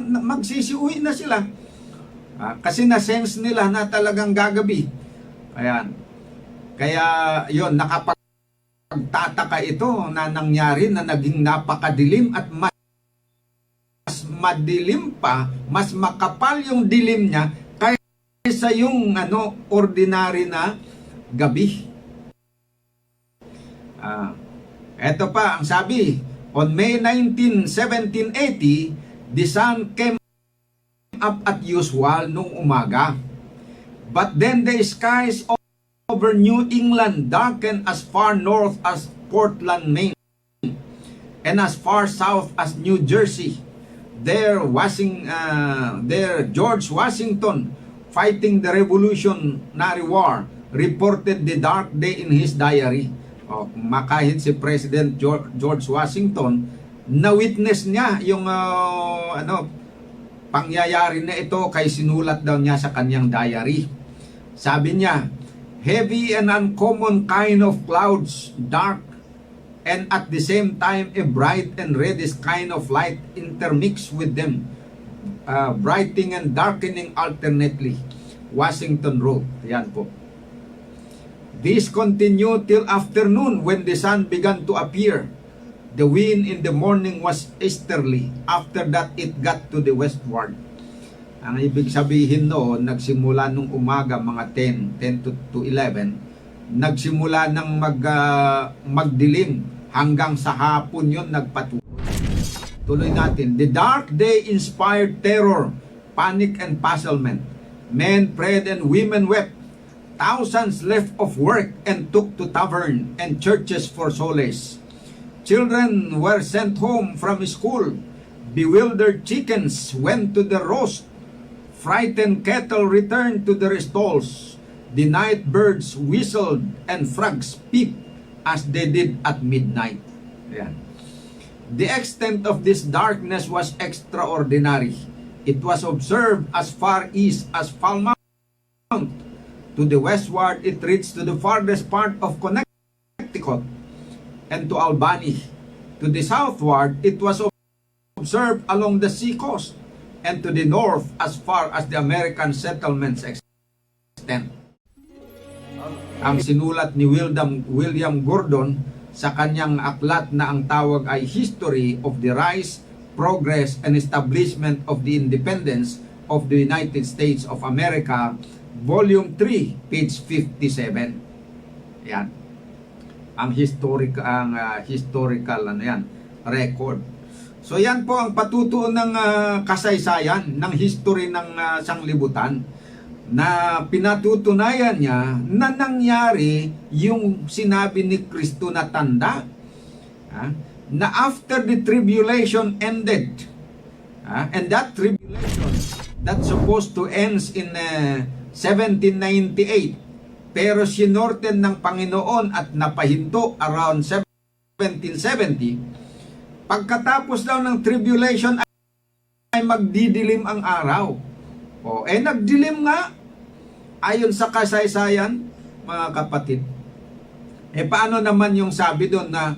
magsisiuwi na sila. Kasi na-sense nila na talagang gagabi. Ayan. Kaya yon, nakapagtataka ito na nangyari na naging napakadilim at mas madilim pa, mas makapal yung dilim niya kaysa yung ordinary na gabi. Ito pa ang sabi, on May 19, 1780, the sun came up at usual nung umaga. But then the skies over New England darkened as far north as Portland, Maine, and as far south as New Jersey. There George Washington, fighting the Revolutionary War, reported the dark day in his diary. Makahit si President George Washington, na-witness niya yung pangyayari na ito kay sinulat daw niya sa kanyang diary. Sabi niya, heavy and uncommon kind of clouds, dark, and at the same time a bright and reddish kind of light intermixed with them, brightening and darkening alternately. Washington wrote. Yan po. This continued till afternoon when the sun began to appear. The wind in the morning was easterly. After that, it got to the westward. Ang ibig sabihin noon, nagsimula nung umaga mga 10 to 11, nagsimula ng magdilim hanggang sa hapon yun nagpatuloy. Tuloy natin. The dark day inspired terror, panic and puzzlement. Men prayed and women wept. Thousands left off work and took to tavern and churches for solace. Children were sent home from school. Bewildered chickens went to the roast. Frightened cattle returned to their stalls. The night birds whistled and frogs peeped as they did at midnight. Ayan. The extent of this darkness was extraordinary. It was observed as far east as Falmouth. To the westward, it reached to the farthest part of Connecticut and to Albany. To the southward, it was observed along the sea coast, and to the north as far as the American settlements extend. Ang sinulat ni William Gordon sa kanyang aklat na ang tawag ay History of the Rise, Progress, and Establishment of the Independence of the United States of America, Volume 3, page 57. Yan. Ang historical record. So yan po ang patutuon ng kasaysayan ng history ng sanglibutan na pinatutunayan niya na nangyari yung sinabi ni Kristo na tanda, na after the tribulation ended, and that tribulation that's supposed to end in 1798, pero sinorten ng Panginoon at napahinto around 1770. Pagkatapos daw ng tribulation ay magdidilim ang araw. Nagdilim nga ayon sa kasaysayan, mga kapatid. Paano naman yung sabi doon na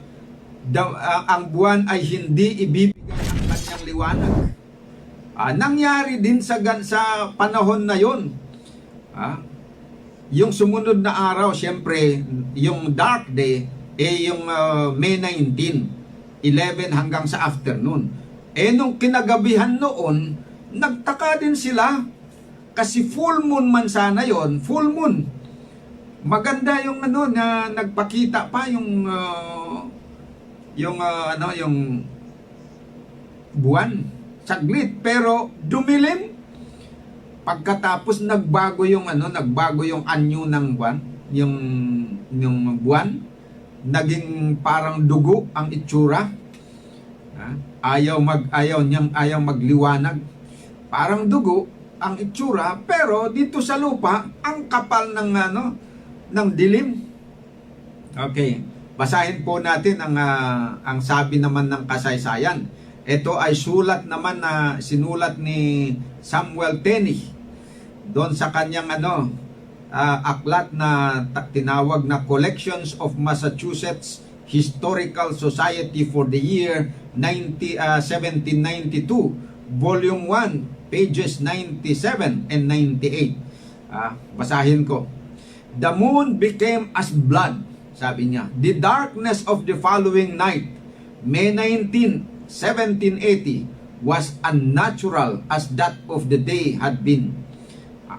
ang buwan ay hindi ibibigay ang kanyang liwanag? Nangyari din sa panahon na yon. Yung sumunod na araw, siyempre, yung dark day, yung May 19, 11 hanggang sa afternoon. Nung kinagabihan noon, nagtaka din sila kasi full moon man sana yon, full moon. Maganda yung na nagpakita pa yung buwan saglit, pero dumilim. Pagkatapos nagbago yung anyo ng buwan, yung buwan, naging parang dugo ang itsura. Ayaw magliwanag. Parang dugo ang itsura, pero dito sa lupa ang kapal ng dilim. Okay, basahin po natin ang sabi naman ng kasaysayan. Ito ay sulat naman na sinulat ni Samuel Tenney doon sa kanyang aklat na tinawag na Collections of Massachusetts Historical Society for the year 1792, Volume 1, pages 97 and 98. Basahin ko. The moon became as blood, sabi niya. The darkness of the following night, May 19, 1780, was unnatural as that of the day had been.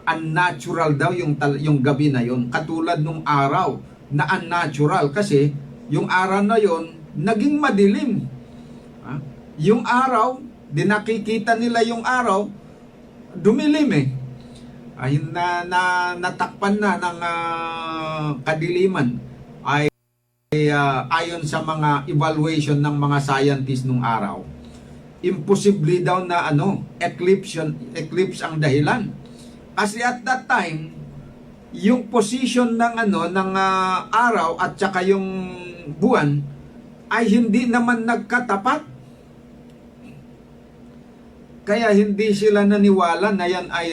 Unnatural daw yung gabi na yon, katulad nung araw na unnatural kasi yung araw na yon naging madilim. Yung araw, nakikita nila yung araw, dumilim ayun natakpan na ng kadiliman ayon sa mga evaluation ng mga scientists nung araw. Imposible daw na eclipse ang dahilan. Kasi at that time, yung position ng araw at saka yung buwan ay hindi naman nagkatapat. Kaya hindi sila naniwala na yan ay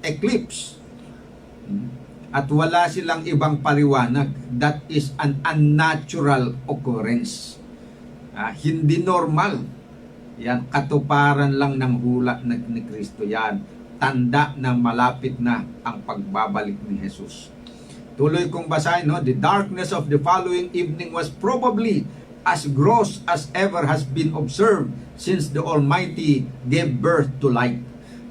eclipse. At wala silang ibang paliwanag. That is an unnatural occurrence. Hindi normal. Yan, katuparan lang ng hula ni Kristo yan. Tanda na malapit na ang pagbabalik ni Jesus. Tuloy kong basahin, The darkness of the following evening was probably as gross as ever has been observed since the Almighty gave birth to light.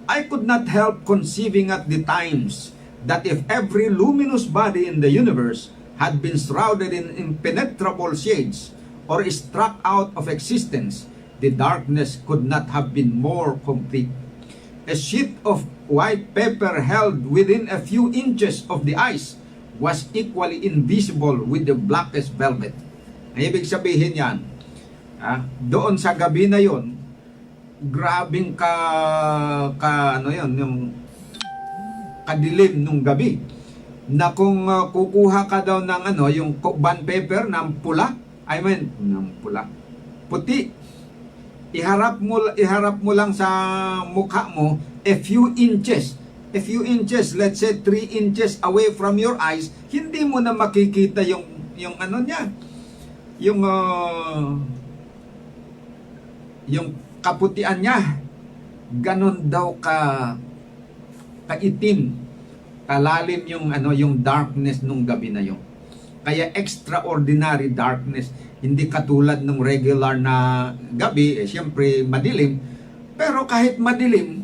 I could not help conceiving at the times that if every luminous body in the universe had been shrouded in impenetrable shades or struck out of existence, the darkness could not have been more complete. A sheet of white paper held within a few inches of the ice was equally invisible with the blackest velvet. Ibig sabihin yan, doon sa gabi na yon, grabing ano yon, yung kadilim nung gabi, na kung kukuha ka daw ng yung bond paper ng pula, puti, iharap mo lang sa mukha mo a few inches, let's say 3 inches away from your eyes, hindi mo na makikita yung ano niya, yung kaputian niya. Ganon daw kaitim, kalalim yung darkness nung gabi na yon. Kaya extraordinary darkness, hindi katulad ng regular na gabi, siyempre madilim. Pero kahit madilim,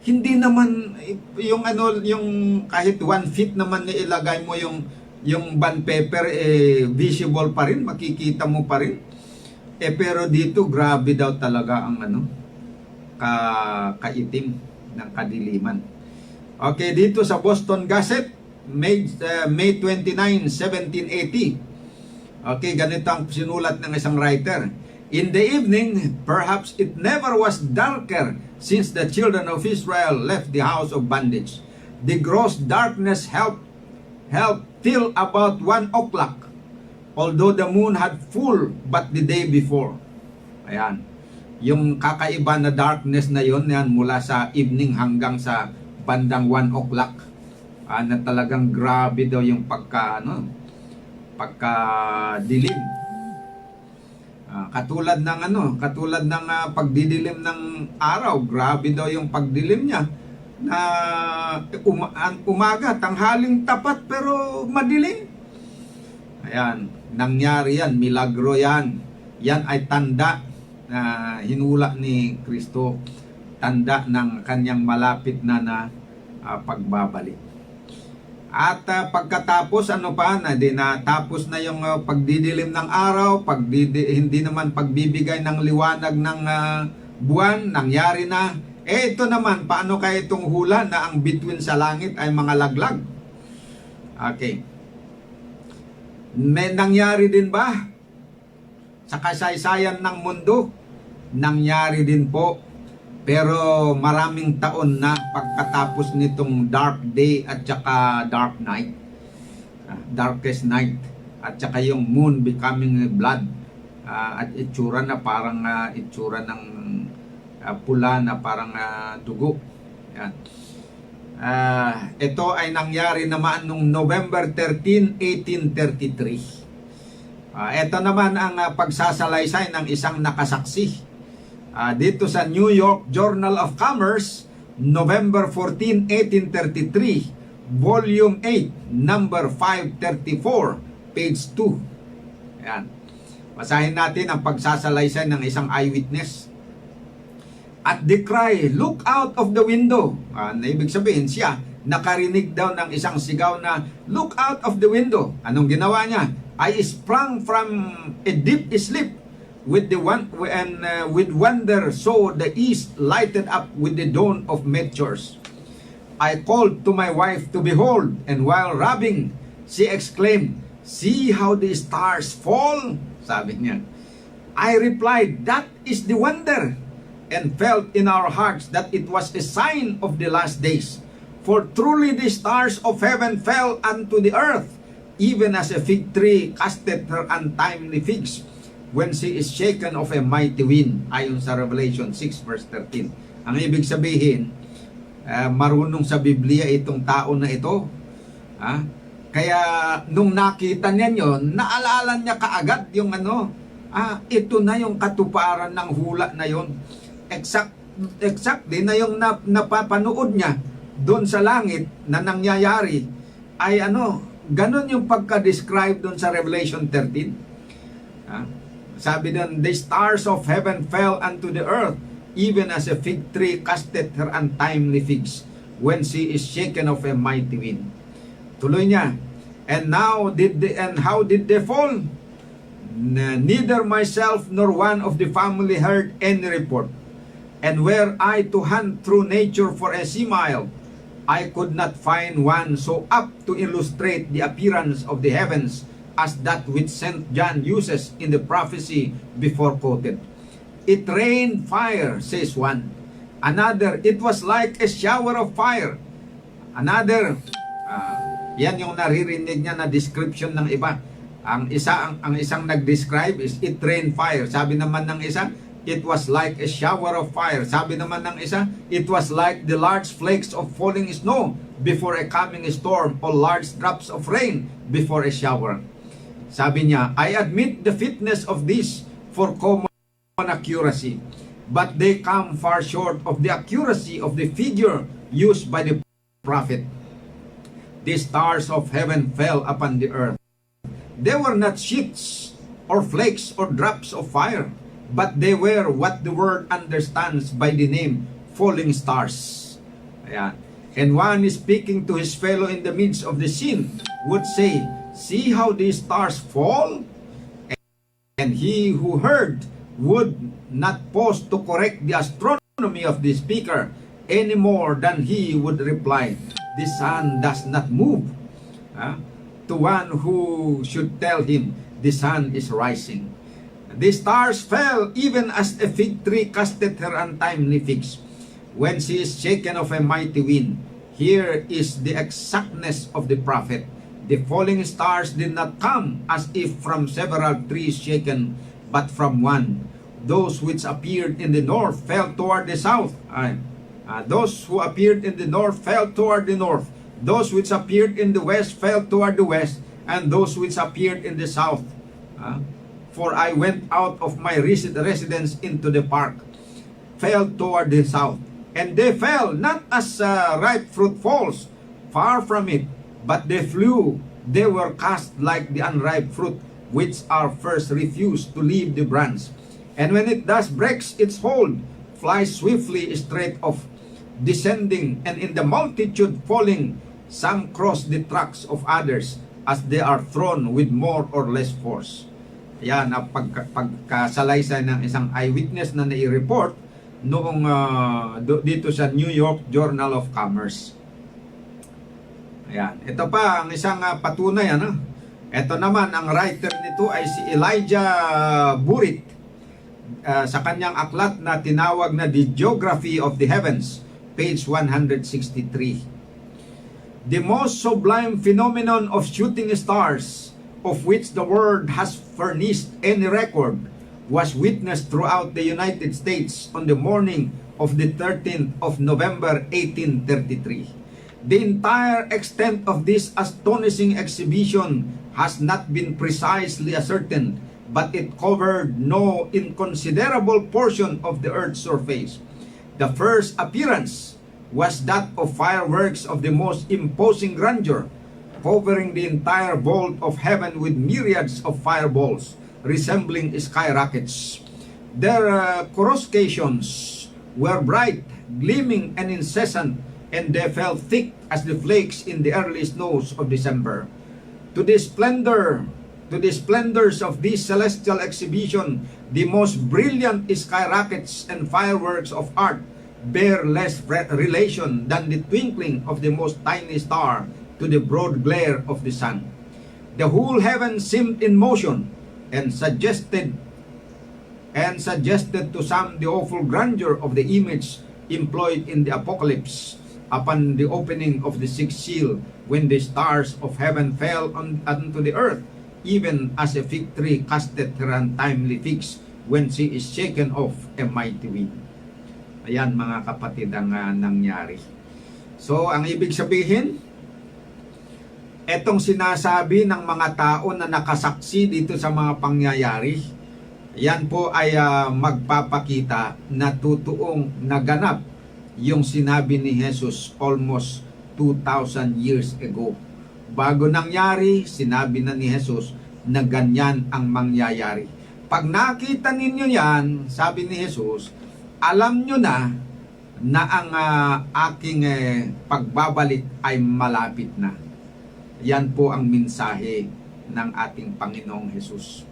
hindi naman yung kahit 1 feet naman na ilagay mo yung bond paper, visible pa rin, makikita mo pa rin. Pero dito grabe daw talaga ang kaitim ng kadiliman. Okay, dito sa Boston Gazette, May 29, 1780. Okay, ganito ang sinulat ng isang writer. In the evening, perhaps it never was darker since the children of Israel left the house of bondage. The gross darkness helped till about 1 o'clock, although the moon had full but the day before. Ayan. Yung kakaiba na darkness na yon, yan mula sa evening hanggang sa bandang 1 o'clock. Na talagang grabe daw yung pagkadilim. Katulad ng pagdidilim ng araw, grabe daw yung pagdilim niya, na umaga, tanghaling tapat pero madilim. Ayan, nangyari yan, milagro yan. Yan ay tanda na hinula ni Kristo, tanda ng kanyang malapit na pagbabalik. At pagkatapos natapos na yung pagdidilim ng araw, hindi naman pagbibigay ng liwanag ng buwan, nangyari na. Ito naman, paano kaya itong hula na ang bituin sa langit ay mga laglag? Okay. May nangyari din ba sa kasaysayan ng mundo? Nangyari din po. Pero maraming taon na pagkatapos nitong dark day at saka dark night, darkest night, at saka yung moon becoming blood, at itsura na parang itsura ng pula na parang dugo. Yan. Ito ay nangyari naman noong November 13, 1833. Ito naman ang pagsasalaysay ng isang nakasaksi. Dito sa New York Journal of Commerce, November 14, 1833, Volume 8, number 534, page 2. Ayan. Basahin natin ang pagsasalaysay ng isang eyewitness. At the cry, "Look out of the window." Na ibig sabihin siya, nakarinig daw ng isang sigaw na, "Look out of the window." Anong ginawa niya? I sprang from a deep sleep. With wonder saw the east lighted up with the dawn of meteors. I called to my wife to behold, and while rubbing, she exclaimed, "See how the stars fall," sabi niya. I replied, "That is the wonder," and felt in our hearts that it was a sign of the last days. For truly the stars of heaven fell unto the earth, even as a fig tree casteth her untimely figs, when she is shaken of a mighty wind, ayon sa Revelation 6 verse 13. Ang ibig sabihin, marunong sa Biblia itong tao na ito. Kaya nung nakita niya yon, naalala niya kaagad yung ito na yung katuparan ng hula na yon. Exactly na yung napapanood niya doon sa langit na nangyayari ay ganon yung pagka-describe doon sa Revelation 13. Sabi doon, "The stars of heaven fell unto the earth, even as a fig tree casteth her untimely figs, when she is shaken of a mighty wind." Tuloy niya, and how did they fall? Neither myself nor one of the family heard any report. And were I to hunt through nature for a simile, I could not find one so apt to illustrate the appearance of the heavens as that which St. John uses in the prophecy before quoted. It rained fire, says one. Another, it was like a shower of fire. Another, yan yung naririnig niya na description ng iba. Ang isang nag-describe is it rained fire. Sabi naman ng isa, it was like a shower of fire. Sabi naman ng isa, it was like the large flakes of falling snow before a coming storm, or large drops of rain before a shower. Sabi niya, I admit the fitness of this for common accuracy, but they come far short of the accuracy of the figure used by the prophet. The stars of heaven fell upon the earth. They were not sheets or flakes or drops of fire, but they were what the world understands by the name falling stars. Ayan. And one is speaking to his fellow in the midst of the scene would say, see how these stars fall? And he who heard would not pause to correct the astronomy of the speaker any more than he would reply, the sun does not move. To one who should tell him, the sun is rising. The stars fell even as a fig tree casteth her untimely figs, when she is shaken of a mighty wind. Here is the exactness of the prophet. The falling stars did not come as if from several trees shaken, but from one. Those which appeared in the north fell toward the south. Those who appeared in the north fell toward the north. Those which appeared in the west fell toward the west. And those which appeared in the south. For I went out of my residence into the park, fell toward the south. And they fell not as ripe fruit falls, far from it, but they flew. They were cast like the unripe fruit, which are first refused to leave the branch. And when it thus breaks its hold, flies swiftly straight off, descending, and in the multitude falling, some cross the tracks of others, as they are thrown with more or less force. Yan, pagkasalaysay ng isang eyewitness na nai-report noong dito sa New York Journal of Commerce. Ayan. Ito pa ang isang patunay. Ito naman, ang writer nito ay si Elijah Burritt. Sa kanyang aklat na tinawag na The Geography of the Heavens, page 163. The most sublime phenomenon of shooting stars, of which the world has furnished any record, was witnessed throughout the United States on the morning of the 13th of November 1833. The entire extent of this astonishing exhibition has not been precisely ascertained, but it covered no inconsiderable portion of the earth's surface. The first appearance was that of fireworks of the most imposing grandeur, covering the entire vault of heaven with myriads of fireballs, resembling skyrockets. Their coruscations were bright, gleaming, and incessant, and they fell thick as the flakes in the early snows of December. To the splendors of this celestial exhibition, the most brilliant skyrockets and fireworks of art bear less relation than the twinkling of the most tiny star to the broad glare of the sun. The whole heaven seemed in motion, and suggested to some the awful grandeur of the image employed in the Apocalypse upon the opening of the sixth seal, when the stars of heaven fell unto the earth, even as a fig tree casteth her untimely figs when she is shaken off a mighty wind. Ayan mga kapatid ang nangyari. So ang ibig sabihin, etong sinasabi ng mga tao na nakasaksi dito sa mga pangyayari, yan po ay magpapakita na totoong naganap yung sinabi ni Jesus almost 2,000 years ago. Bago nangyari, sinabi na ni Jesus na ganyan ang mangyayari. Pag nakita ninyo yan, sabi ni Jesus, alam nyo na ang aking pagbabalik ay malapit na. Yan po ang mensahe ng ating Panginoong Jesus.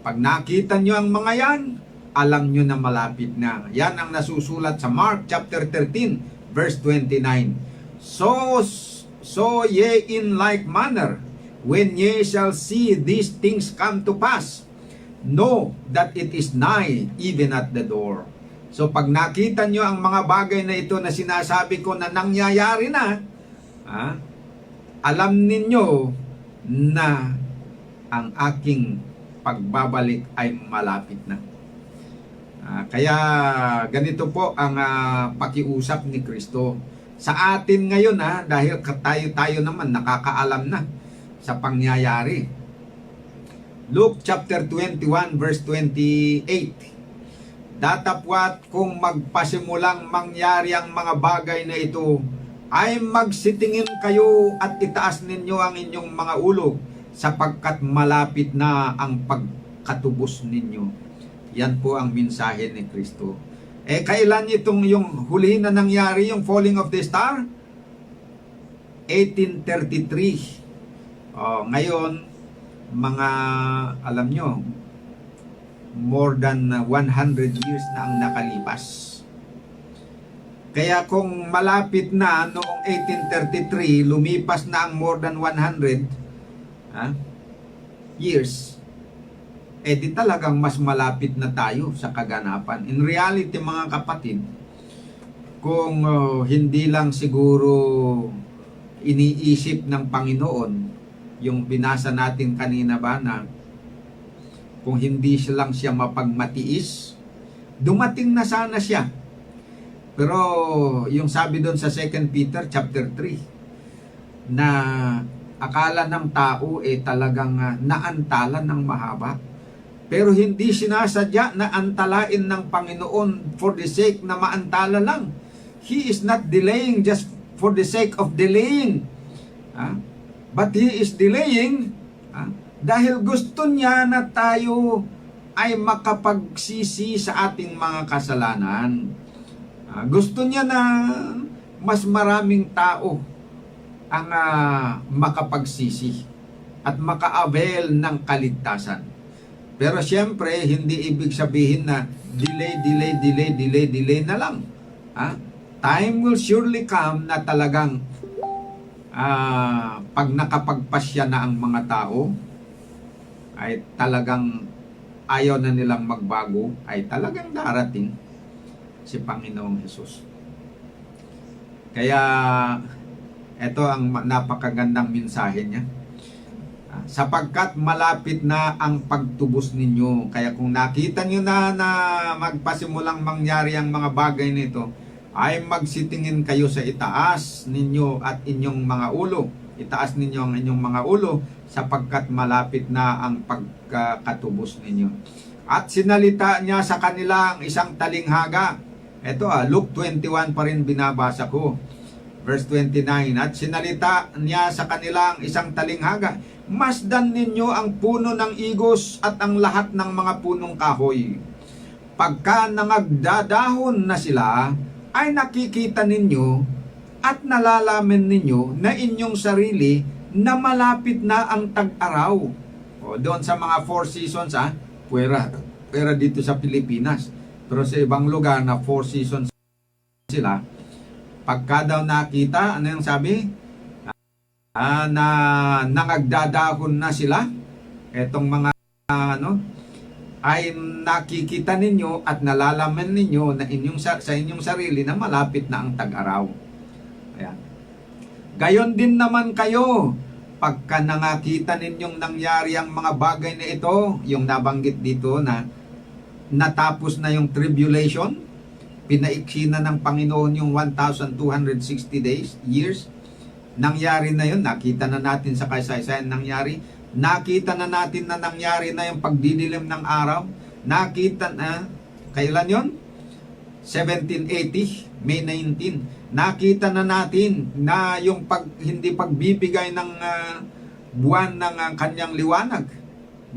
Pag nakita nyo ang mga yan, alam nyo na malapit na. Yan ang nasusulat sa Mark chapter 13 verse 29. So ye in like manner, When ye shall see these things come to pass, know that it is nigh, even at the door. So pag nakita nyo ang mga bagay na ito na sinasabi ko na nangyayari na, alam ninyo na ang aking pagbabalik ay malapit na. Kaya ganito po ang pakiusap ni Kristo sa atin ngayon, dahil tayo naman nakakaalam na sa pangyayari. Luke chapter 21 verse 28. Datapwat kung magpasimulang mangyari ang mga bagay na ito, ay magsitingin kayo at itaas ninyo ang inyong mga ulo, sapagkat malapit na ang pagkatubos ninyo. Yan po ang mensahe ni Kristo. Kailan itong yung huli na nangyari, yung falling of the star? 1833. Ngayon, mga, alam nyo, more than 100 years na ang nakalipas. Kaya kung malapit na noong 1833, lumipas na ang more than 100 years, di talagang mas malapit na tayo sa kaganapan. In reality, mga kapatid, kung hindi lang siguro iniisip ng Panginoon, yung binasa natin kanina ba na kung hindi lang siya mapagmatiis, dumating na sana siya. Pero yung sabi doon sa 2 Peter chapter 3, na akala ng tao talagang naantala ng mahaba. Pero hindi sinasadya na antalain ng Panginoon for the sake na maantala lang. He is not delaying just for the sake of delaying. But He is delaying dahil gusto niya na tayo ay makapagsisi sa ating mga kasalanan. Gusto niya na mas maraming tao ang makapagsisi at maka-avail ng kaligtasan. Pero siyempre, hindi ibig sabihin na delay na lang. Time will surely come na talagang pag nakapagpasya na ang mga tao, ay talagang ayaw na nilang magbago, ay talagang darating si Panginoong Hesus. Kaya ito ang napakagandang mensahe niya. Sapagkat malapit na ang pagtubos ninyo. Kaya kung nakita nyo na magpasimulang mangyari ang mga bagay nito, ay magsitingin kayo sa itaas ninyo at inyong mga ulo. Itaas ninyo ang inyong mga ulo, sapagkat malapit na ang pagkatubos ninyo. At sinalita niya sa kanila ang isang talinghaga. Ito Luke 21 pa rin binabasa ko. Verse 29, at sinalita niya sa kanila ang isang talinghaga, masdan ninyo ang puno ng igos at ang lahat ng mga punong kahoy. Pagka nangagdadahon na sila, ay nakikita ninyo at nalalaman ninyo na inyong sarili na malapit na ang tag-araw. Doon sa mga 4 seasons, pwera dito sa Pilipinas. Pero sa ibang lugar na 4 seasons sila, pagka daw nakita, ano yung sabi? Na nangagdadahon na sila, etong mga ay nakikita ninyo at nalalaman ninyo na sa inyong sarili na malapit na ang tag-araw. Ayan. Gayon din naman kayo, pagka nakita ninyong nangyari ang mga bagay na ito, yung nabanggit dito na natapos na yung tribulation, pinaiksi na ng Panginoon yung 1,260 years. Nangyari na yun, nakita na natin sa kasaysayan nangyari. Nakita na natin na nangyari na yung pagdidilim ng araw. Nakita na, kailan yun? 1780, May 19. Nakita na natin na yung hindi pagbibigay ng buwan ng kanyang liwanag.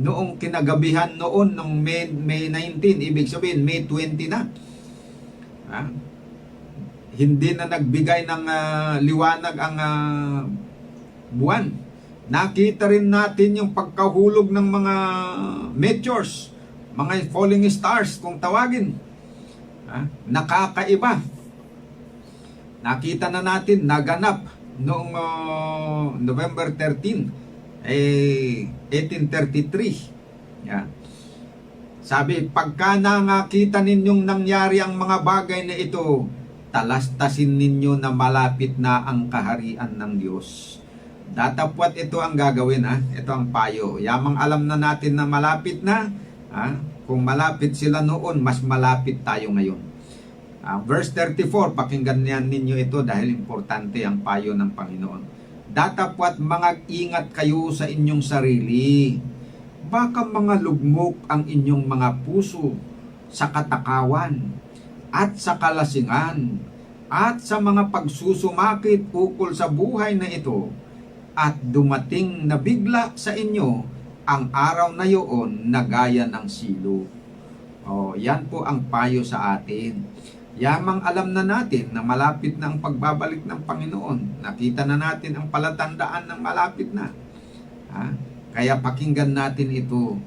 Noong kinagabihan noon, noong May 19, ibig sabihin, May 20 na. Hindi na nagbigay ng liwanag ang buwan. Nakita rin natin yung pagkahulog ng mga meteors, mga falling stars kung tawagin. Nakakaiba. Nakita na natin, naganap noong November 13, 1833. Yan. Sabi, pagka nakita ninyong nangyari ang mga bagay na ito, talastasin ninyo na malapit na ang kaharian ng Diyos. Datapwat ito ang gagawin, ha? Ito ang payo. Yamang alam na natin na malapit na, ha? Kung malapit sila noon, mas malapit tayo ngayon. Verse 34, pakinggan niyan ninyo ito dahil importante ang payo ng Panginoon. Datapwat mag-ingat kayo sa inyong sarili. Baka mga lugmok ang inyong mga puso sa katakawan at sa kalasingan at sa mga pagsusumakit ukol sa buhay na ito, at dumating na bigla sa inyo ang araw na iyon na gaya ng silo. Yan po ang payo sa atin. Yamang alam na natin na malapit na ang pagbabalik ng Panginoon. Nakita na natin ang palatandaan ng malapit na. Kaya pakinggan natin ito.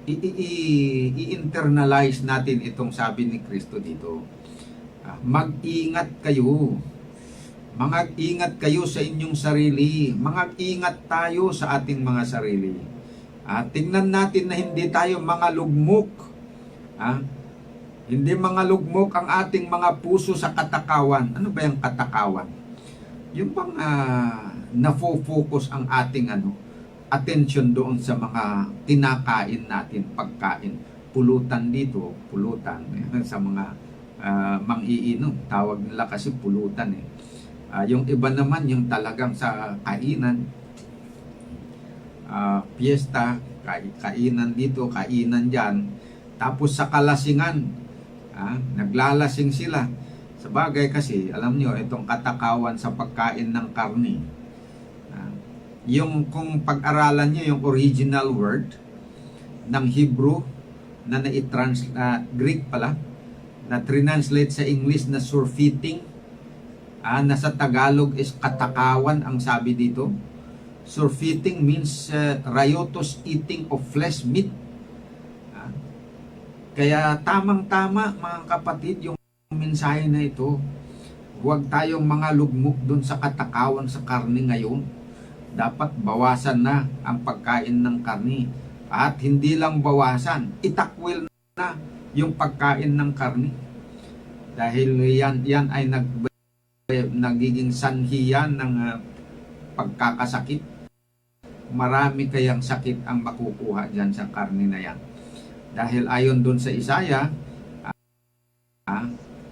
I-internalize natin itong sabi ni Kristo dito. Mag-ingat kayo. Mag-ingat kayo sa inyong sarili. Mag-ingat tayo sa ating mga sarili. Tingnan natin na hindi tayo mga lugmok. Hindi mga lugmok ang ating mga puso sa katakawan. Ano ba yung katakawan? Yung bang nafo-focus ang ating attention doon sa mga kinakain natin, pagkain. Pulutan dito, pulutan. Sa mga mang-iinom, tawag nila kasi pulutan eh. Yung iba naman, yung talagang sa kainan, piyesta, kainan dito, kainan dyan. Tapos sa kalasingan, naglalasing sila. Sabagay kasi, alam nyo, itong katakawan sa pagkain ng karni. Yung kung pag-aralan nyo yung original word ng Hebrew na Greek pala, na translate sa English na surfeiting, nasa Tagalog is katakawan ang sabi dito. Surfeiting means riotous eating of flesh meat. Kaya tamang-tama mga kapatid yung mensahe na ito. Huwag tayong mga lugmok dun sa katakawan sa karni ngayon. Dapat bawasan na ang pagkain ng karni. At hindi lang bawasan, itakwil na yung pagkain ng karni. Dahil yan ay nagiging sanhi yan ng pagkakasakit. Marami kayang sakit ang makukuha dyan sa karni na yan. Dahil ayon dun sa Isaya,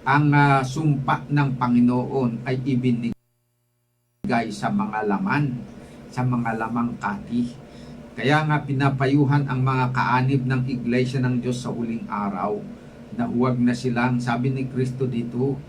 ang sumpa ng Panginoon ay ibinigay sa mga laman, sa mga lamang kati. Kaya nga pinapayuhan ang mga kaanib ng Iglesia ng Diyos sa huling araw na huwag na silang, sabi ni Kristo dito,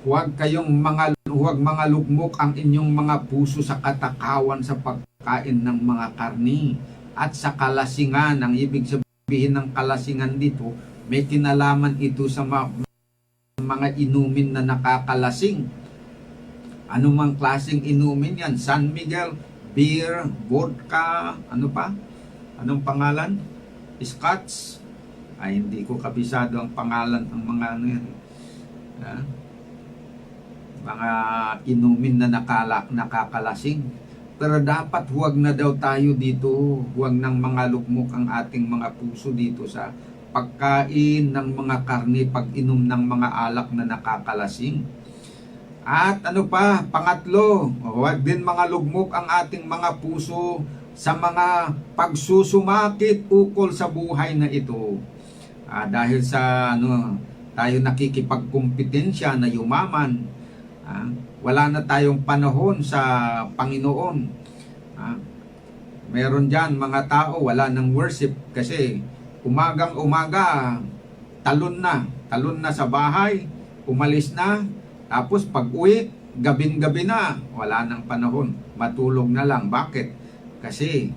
huwag mga lugmok ang inyong mga puso sa katakawan sa pagkain ng mga karni at sa kalasingan. Ang ibig sabihin ng kalasingan dito, may kinalaman ito sa mga inumin na nakakalasing. Anumang klaseng inumin yan, San Miguel, beer, vodka, ano pa? Anong pangalan? Scotch? Hindi ko kabisado ang pangalan ng mga yan. Mga inumin na nakakalasing. Pero dapat huwag na daw tayo dito, huwag nang mga lugmok ang ating mga puso dito sa pagkain ng mga karni, pag-inom ng mga alak na nakakalasing. At ano pa, pangatlo, huwag din mga lugmok ang ating mga puso sa mga pagsusumakit ukol sa buhay na ito. Dahil sa tayo nakikipagkumpetensya na yumaman, wala na tayong panahon sa Panginoon. Meron dyan mga tao wala ng worship kasi umagang umaga talon na sa bahay, umalis na. Tapos pag uwi, gabing-gabi na, wala nang panahon, matulog na lang. Bakit? Kasi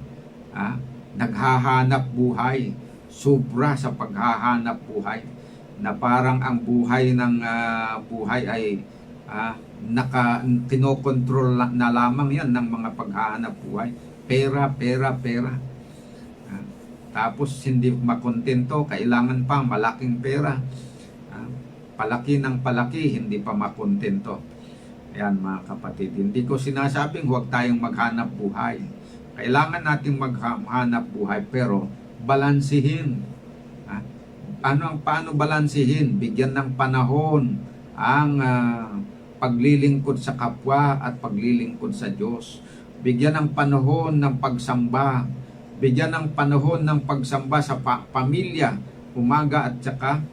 naghahanap buhay, sobra sa paghahanap buhay, na parang ang buhay ng buhay ay kinokontrol na lamang yan ng mga paghahanap buhay. Pera. Tapos hindi makontento, kailangan pa malaking pera. Palaki ng palaki, hindi pa makontento. Ayan mga kapatid, hindi ko sinasabing huwag tayong maghanap buhay. Kailangan nating maghanap buhay pero balansihin. Ha? Paano balansihin? Bigyan ng panahon ang paglilingkod sa kapwa at paglilingkod sa Diyos. Bigyan ng panahon ng pagsamba. Bigyan ng panahon ng pagsamba sa pamilya, umaga at saka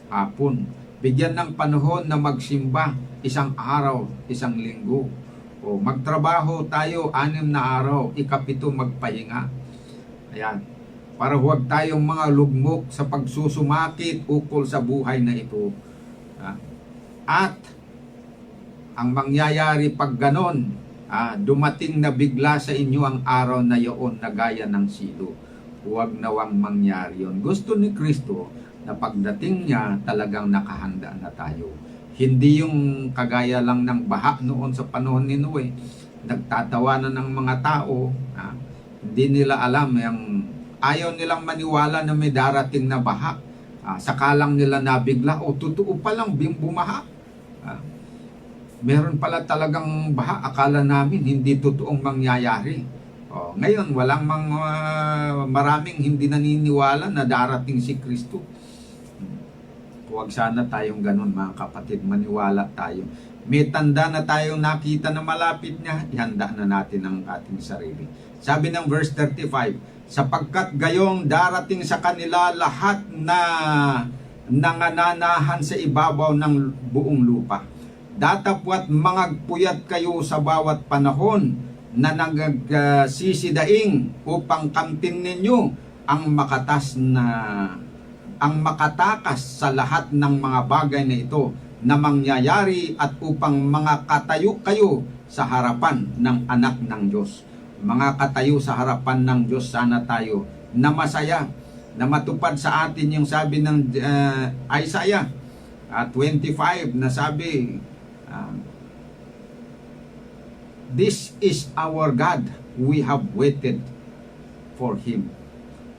hapon. Bigyan ng panahon na magsimba, isang araw, isang linggo. O magtrabaho tayo 6 na araw, ika-7 magpahinga. Ayan. Para huwag tayong mga lugmok sa pagsusumakit ukol sa buhay na ito. At ang mangyayari pag ganon, dumating na bigla sa inyo ang araw na iyon na gaya ng silo. Huwag nawang mangyari yun. Gusto ni Kristo na pagdating niya talagang nakahanda na tayo. Hindi yung kagaya lang ng baha noon sa panahon ni Noe. Nagtatawanan ng mga tao. Hindi nila alam. Ayaw nilang maniwala na may darating na baha. Sakalang nila nabigla. O totoo palang bumaha. Meron pala talagang baha. Akala namin hindi totoong mangyayari. Ngayon walang maraming hindi naniniwala na darating si Kristo. Huwag sana tayong ganun mga kapatid, maniwala tayo. May tanda na tayong nakita na malapit niya, ihanda na natin ang ating sarili. Sabi ng verse 35, sapagkat gayong darating sa kanila lahat na nangananahan sa ibabaw ng buong lupa. Datapwat mangagpuyat kayo sa bawat panahon na nagsisidaing upang kamtin ninyo ang makatakas sa lahat ng mga bagay na ito na mangyayari at upang mga katayo kayo sa harapan ng anak ng Diyos. Mga katayo sa harapan ng Diyos, sana tayo na masaya, na matupad sa atin yung sabi ng Isaiah 25 na sabi, this is our God, we have waited for Him.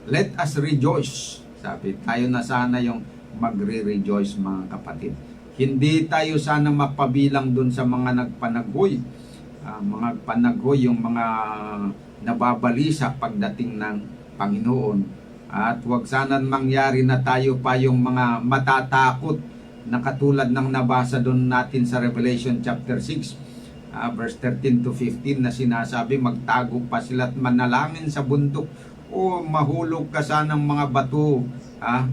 Let us rejoice. Sabi, tayo na sana yung magre-rejoice mga kapatid. Hindi tayo sana mapabilang dun sa mga nagpanaghoy. Mga panaghoy, yung mga nababalisa pagdating ng Panginoon. At huwag sana mangyari na tayo pa yung mga matatakot na katulad ng nabasa dun natin sa Revelation chapter 6, verse 13 to 15 na sinasabi, magtago pa sila at manalangin sa bundok. O mahulog ka sanang mga bato,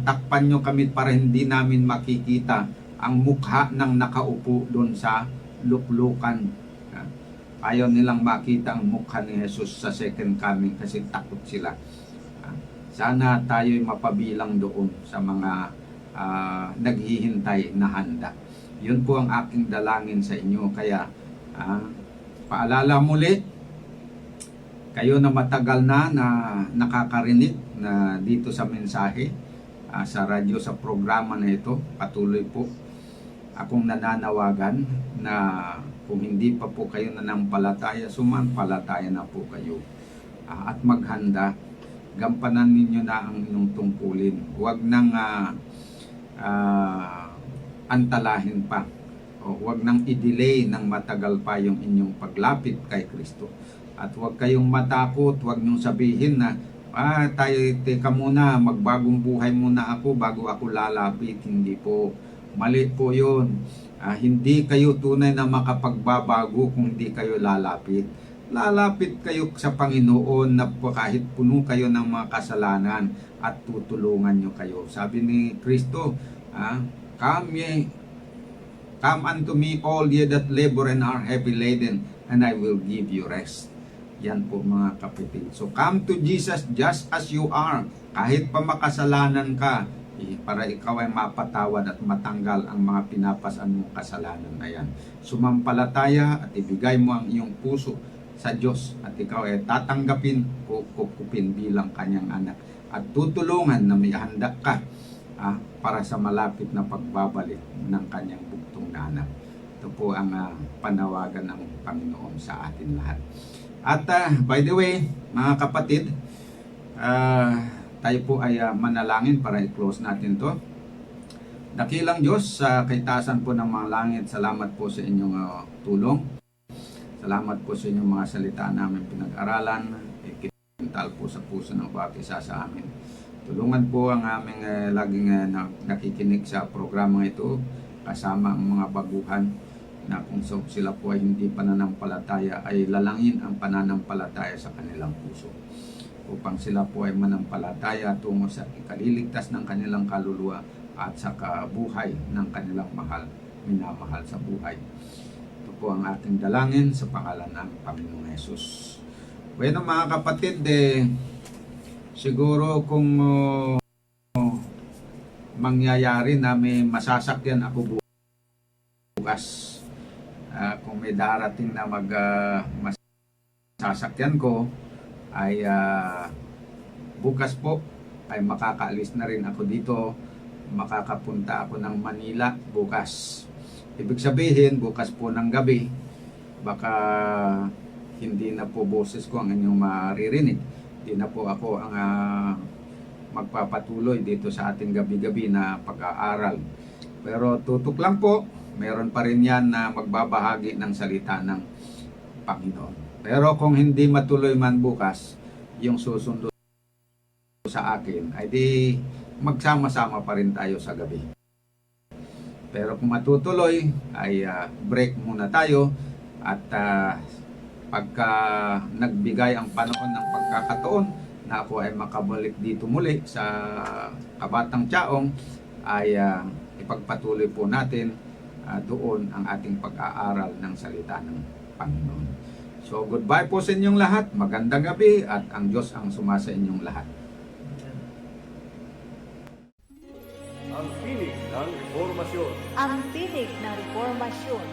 takpan nyo kami para hindi namin makikita ang mukha ng nakaupo doon sa luklukan. Ayaw nilang makita ang mukha ni Jesus sa second coming kasi takot sila. Sana tayo'y mapabilang doon sa mga naghihintay na handa. Yun po ang aking dalangin sa inyo. Kaya paalala muli, kayo na matagal na nakakarinig na dito sa mensahe, sa radyo, sa programa na ito, patuloy po akong nananawagan na kung hindi pa po kayo nanampalataya, sumampalataya na po kayo. At maghanda, gampanan ninyo na ang inyong tungkulin. Huwag nang antalahin pa. Huwag nang i-delay ng matagal pa yung inyong paglapit kay Kristo. At huwag kayong matakot, huwag niyong sabihin na, teka muna, magbagong buhay muna ako bago ako lalapit. Hindi po. Mali po yun. Hindi kayo tunay na makapagbabago kung hindi kayo lalapit. Lalapit kayo sa Panginoon na kahit puno kayo ng mga kasalanan at tutulungan niyo kayo. Sabi ni Kristo, come unto me all ye that labor and are heavy laden, and I will give you rest. Yan po mga kapatid. So come to Jesus just as you are. Kahit pa makasalanan ka, para ikaw ay mapatawad at matanggal ang mga pinapasan mong kasalanan na yan. Sumampalataya at ibigay mo ang iyong puso sa Diyos at ikaw ay tatanggapin, kukupin bilang kanyang anak. At tutulungan na may handa ka para sa malapit na pagbabalik ng kanyang bugtong na anak. Ito po ang panawagan ng Panginoon sa atin lahat. At by the way, mga kapatid, tayo po ay manalangin para i-close natin to. Dakilang Diyos, sa kaitaasan po ng mga langit, salamat po sa inyong tulong. Salamat po sa inyong mga salita namin pinag-aralan. Ikintal po sa puso ng bawat isa sa amin. Tulungan po ang aming laging nakikinig sa programa ito, kasama ang mga baguhan na kung sila po ay hindi pananampalataya, ay lalangin ang pananampalataya sa kanilang puso, upang sila po ay manampalataya tungo sa ikaliligtas ng kanilang kaluluwa at sa kabuhay ng kanilang minamahal sa buhay. Ito po ang ating dalangin sa pangalan ng Panginoong Hesus. Bueno mga kapatid, siguro kung mangyayari na may masasakyan ako bukas, kung may darating na masasakyan ko, ay bukas po ay makakaalis na rin ako dito. Makakapunta ako ng Manila bukas. Ibig sabihin, bukas po ng gabi, baka hindi na po boses ko ang inyong maririnig. Hindi na po ako ang magpapatuloy dito sa ating gabi-gabi na pag-aaral. Pero tutok lang po, meron pa rin yan na magbabahagi ng salita ng Panginoon. Pero kung hindi matuloy man bukas, yung susunod sa akin, ay di magsama-sama pa rin tayo sa gabi. Pero kung matutuloy, ay break muna tayo at pagka nagbigay ang panahon ng pagkakataon na ako ay makabalik dito muli sa Kabatang Tiyaong, ay ipagpatuloy po natin doon ang ating pag-aaral ng salita ng Panginoon. So goodbye po sa inyong lahat, magandang gabi at ang Diyos ang sumasa inyong lahat. Ang tinig ng reformasyon. Ang tinig ng reformasyon.